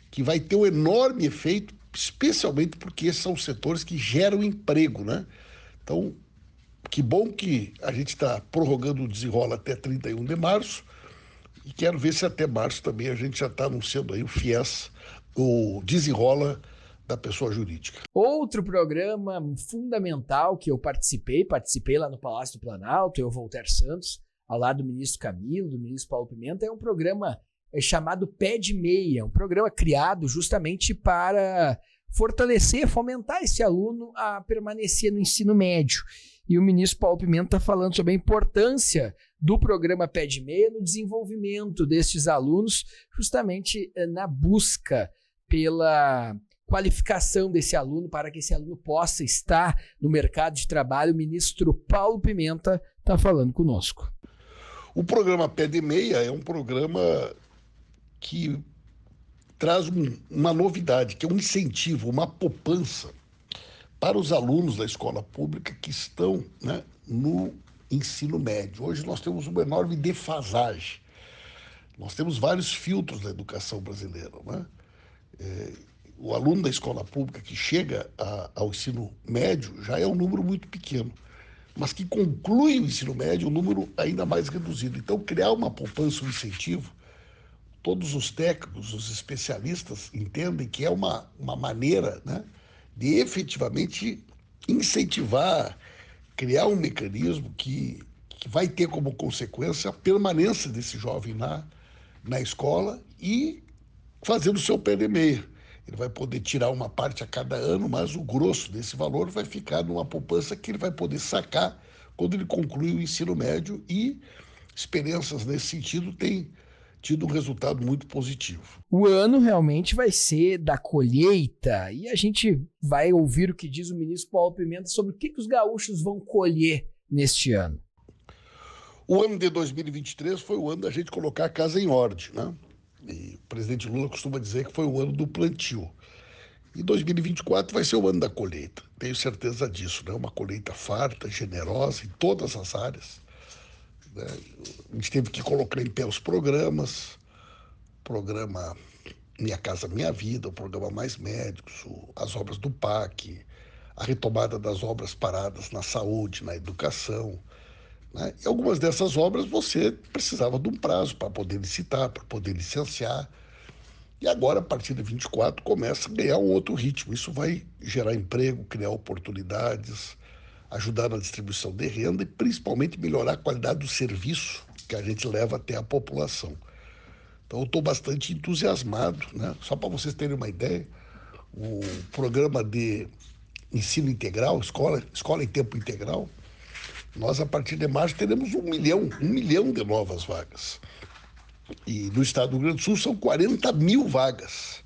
que vai ter um enorme efeito, especialmente porque esses são os setores que geram emprego, né? Então, que bom que a gente está prorrogando o Desenrola até 31 de março e quero ver se até março também a gente já está anunciando aí o FIES, o Desenrola da pessoa jurídica. Outro programa fundamental que eu participei lá no Palácio do Planalto, eu, Voltaire Santos, ao lado do ministro Camilo, do ministro Paulo Pimenta, é um programa chamado Pé de Meia, um programa criado justamente para fortalecer, fomentar esse aluno a permanecer no ensino médio. E o ministro Paulo Pimenta está falando sobre a importância do programa Pé de Meia no desenvolvimento destes alunos, justamente na busca pela qualificação desse aluno, para que esse aluno possa estar no mercado de trabalho. O ministro Paulo Pimenta está falando conosco. O programa Pé de Meia é um programa que traz uma novidade, que é um incentivo, uma poupança para os alunos da escola pública que estão, né, no ensino médio. Hoje nós temos uma enorme defasagem. Nós temos vários filtros na educação brasileira, né? O aluno da escola pública que chega ao ensino médio já é um número muito pequeno, mas que conclui o ensino médio um número ainda mais reduzido. Então, criar uma poupança, um incentivo, todos os técnicos, os especialistas entendem que é uma maneira, né, de efetivamente incentivar, criar um mecanismo que que vai ter como consequência a permanência desse jovem na escola e fazendo o seu pé de meia. Ele vai poder tirar uma parte a cada ano, mas o grosso desse valor vai ficar numa poupança que ele vai poder sacar quando ele conclui o ensino médio, e experiências nesse sentido têm tido um resultado muito positivo. O ano realmente vai ser da colheita e a gente vai ouvir o que diz o ministro Paulo Pimenta sobre o que os gaúchos vão colher neste ano. O ano de 2023 foi o ano da gente colocar a casa em ordem, né? E o presidente Lula costuma dizer que foi o ano do plantio. E 2024 vai ser o ano da colheita, tenho certeza disso, né? Uma colheita farta, generosa em todas as áreas. Né? A gente teve que colocar em pé os programas, o programa Minha Casa Minha Vida, o programa Mais Médicos, as obras do PAC, a retomada das obras paradas na saúde, na educação. Né? E algumas dessas obras você precisava de um prazo para poder licitar, para poder licenciar. E agora, a partir de 24, começa a ganhar um outro ritmo. Isso vai gerar emprego, criar oportunidades, ajudar na distribuição de renda e, principalmente, melhorar a qualidade do serviço que a gente leva até a população. Então, eu estou bastante entusiasmado, né? Só para vocês terem uma ideia, o programa de ensino integral, escola em tempo integral, nós, a partir de março, teremos 1 milhão de novas vagas. E no estado do Rio Grande do Sul são 40 mil vagas.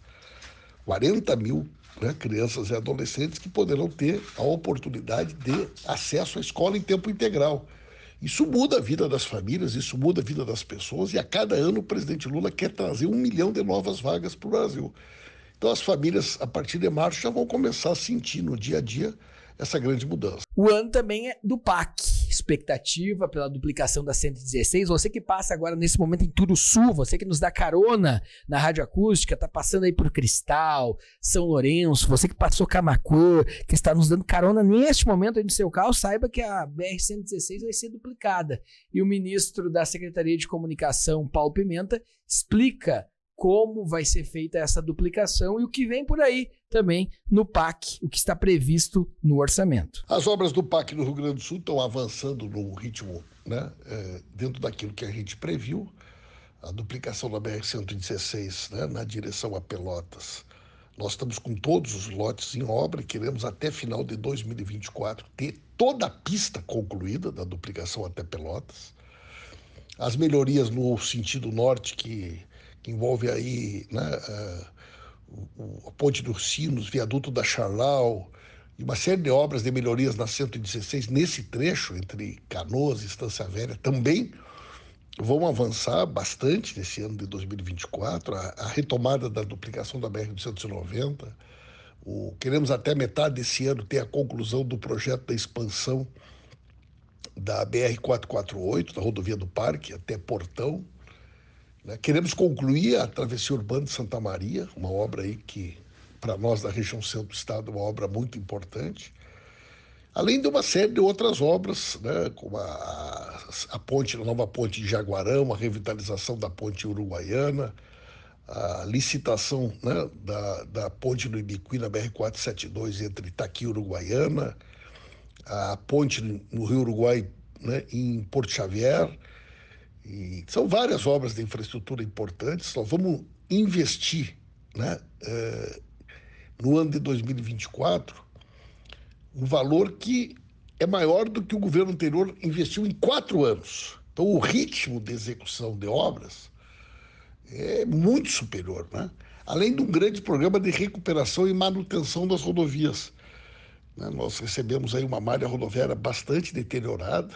40 mil, né, crianças e adolescentes que poderão ter a oportunidade de acesso à escola em tempo integral. Isso muda a vida das famílias, isso muda a vida das pessoas, e a cada ano o presidente Lula quer trazer 1 milhão de novas vagas para o Brasil. Então as famílias, a partir de março, já vão começar a sentir no dia a dia essa grande mudança. O ano também é do PAC, expectativa pela duplicação da 116. Você que passa agora nesse momento em Turuçu, você que nos dá carona na Rádio Acústica, tá passando aí por Cristal, São Lourenço, você que passou Camaquã, que está nos dando carona neste momento aí no seu carro, saiba que a BR-116 vai ser duplicada. E o ministro da Secretaria de Comunicação, Paulo Pimenta, explica como vai ser feita essa duplicação e o que vem por aí também no PAC, o que está previsto no orçamento. As obras do PAC no Rio Grande do Sul estão avançando no ritmo, né, dentro daquilo que a gente previu. A duplicação da BR-116, né, na direção a Pelotas. Nós estamos com todos os lotes em obra e queremos até final de 2024 ter toda a pista concluída da duplicação até Pelotas. As melhorias no sentido norte que envolve aí, né, a Ponte dos Sinos, viaduto da Charlau, e uma série de obras de melhorias na 116, nesse trecho entre Canoas e Estância Velha, também vão avançar bastante nesse ano de 2024. A retomada da duplicação da BR-290, queremos até metade desse ano ter a conclusão do projeto da expansão da BR-448, da rodovia do Parque, até Portão. Queremos concluir a travessia urbana de Santa Maria, uma obra aí que, para nós da região centro do estado, é uma obra muito importante. Além de uma série de outras obras, né, como a nova ponte de Jaguarão, a revitalização da ponte uruguaiana, a licitação, né, da ponte do Ibiqui na BR-472 entre Itaqui e Uruguaiana, a ponte no Rio Uruguai, né, em Porto Xavier. E são várias obras de infraestrutura importantes. Nós vamos investir, né, no ano de 2024 um valor que é maior do que o governo anterior investiu em 4 anos. Então, o ritmo de execução de obras é muito superior, né? Além de um grande programa de recuperação e manutenção das rodovias. Nós recebemos aí uma malha rodoviária bastante deteriorada.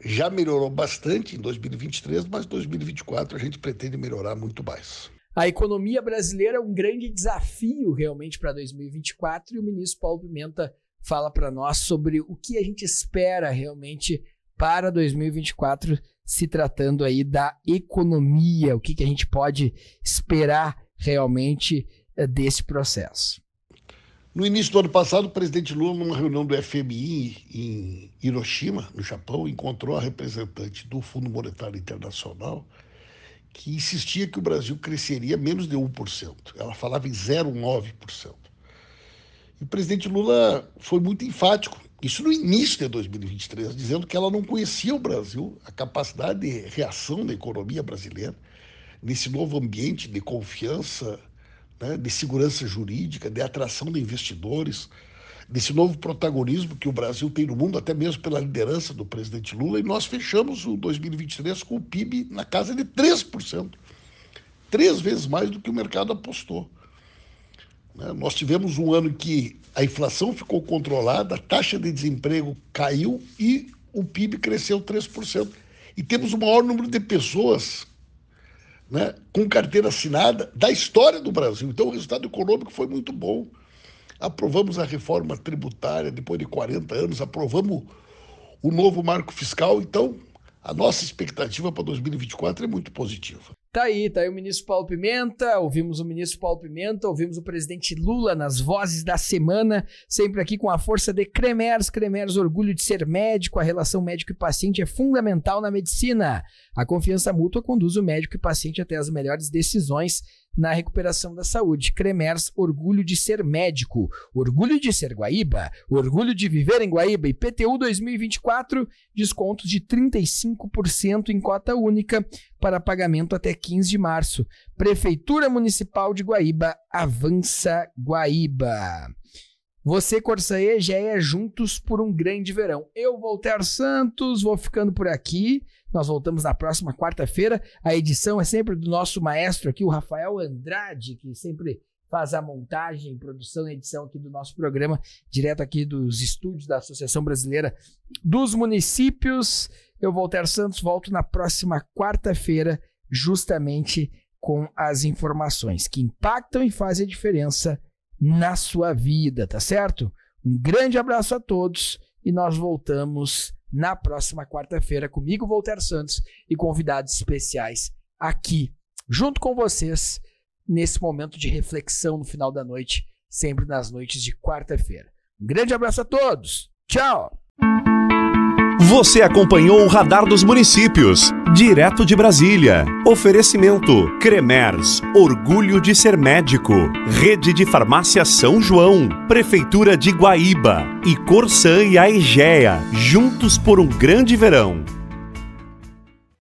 Já melhorou bastante em 2023, mas em 2024 a gente pretende melhorar muito mais. A economia brasileira é um grande desafio realmente para 2024 e o ministro Paulo Pimenta fala para nós sobre o que a gente espera realmente para 2024, se tratando aí da economia, o que a gente pode esperar realmente desse processo. No início do ano passado, o presidente Lula, numa reunião do FMI em Hiroshima, no Japão, encontrou a representante do Fundo Monetário Internacional que insistia que o Brasil cresceria menos de 1%. Ela falava em 0,9%. E o presidente Lula foi muito enfático Isso no início de 2023, dizendo que ela não conhecia o Brasil, a capacidade de reação da economia brasileira, nesse novo ambiente de confiança, né, de segurança jurídica, de atração de investidores, desse novo protagonismo que o Brasil tem no mundo, até mesmo pela liderança do presidente Lula, e nós fechamos o 2023 com o PIB na casa de 3%, 3 vezes mais do que o mercado apostou. Nós tivemos um ano em que a inflação ficou controlada, a taxa de desemprego caiu e o PIB cresceu 3%. E temos o maior número de pessoas, né, com carteira assinada da história do Brasil. Então o resultado econômico foi muito bom. Aprovamos a reforma tributária depois de 40 anos, aprovamos o novo marco fiscal. Então a nossa expectativa para 2024 é muito positiva. Tá aí o ministro Paulo Pimenta, ouvimos o ministro Paulo Pimenta, ouvimos o presidente Lula nas vozes da semana, sempre aqui com a força de Cremers. Cremers, orgulho de ser médico, a relação médico e paciente é fundamental na medicina. A confiança mútua conduz o médico e paciente até as melhores decisões na recuperação da saúde. Cremers, orgulho de ser médico, orgulho de ser Guaíba, orgulho de viver em Guaíba. E PTU 2024, descontos de 35% em cota única para pagamento até 15 de março. Prefeitura Municipal de Guaíba, avança Guaíba. Você, Corsair, Egeia, juntos por um grande verão. Eu, Voltaire Santos, vou ficando por aqui. Nós voltamos na próxima quarta-feira. A edição é sempre do nosso maestro aqui, o Rafael Andrade, que sempre faz a montagem, produção e edição aqui do nosso programa, direto aqui dos estúdios da Associação Brasileira dos Municípios. Eu, Voltaire Santos, volto na próxima quarta-feira, justamente com as informações que impactam e fazem a diferença na sua vida, tá certo? Um grande abraço a todos e nós voltamos na próxima quarta-feira comigo, Voltaire Santos, e convidados especiais aqui, junto com vocês, nesse momento de reflexão no final da noite, sempre nas noites de quarta-feira. Um grande abraço a todos. Tchau! Você acompanhou o Radar dos Municípios, direto de Brasília. Oferecimento Cremers, orgulho de ser médico. Rede de Farmácia São João, Prefeitura de Guaíba e Corsã e a Egeia, juntos por um grande verão.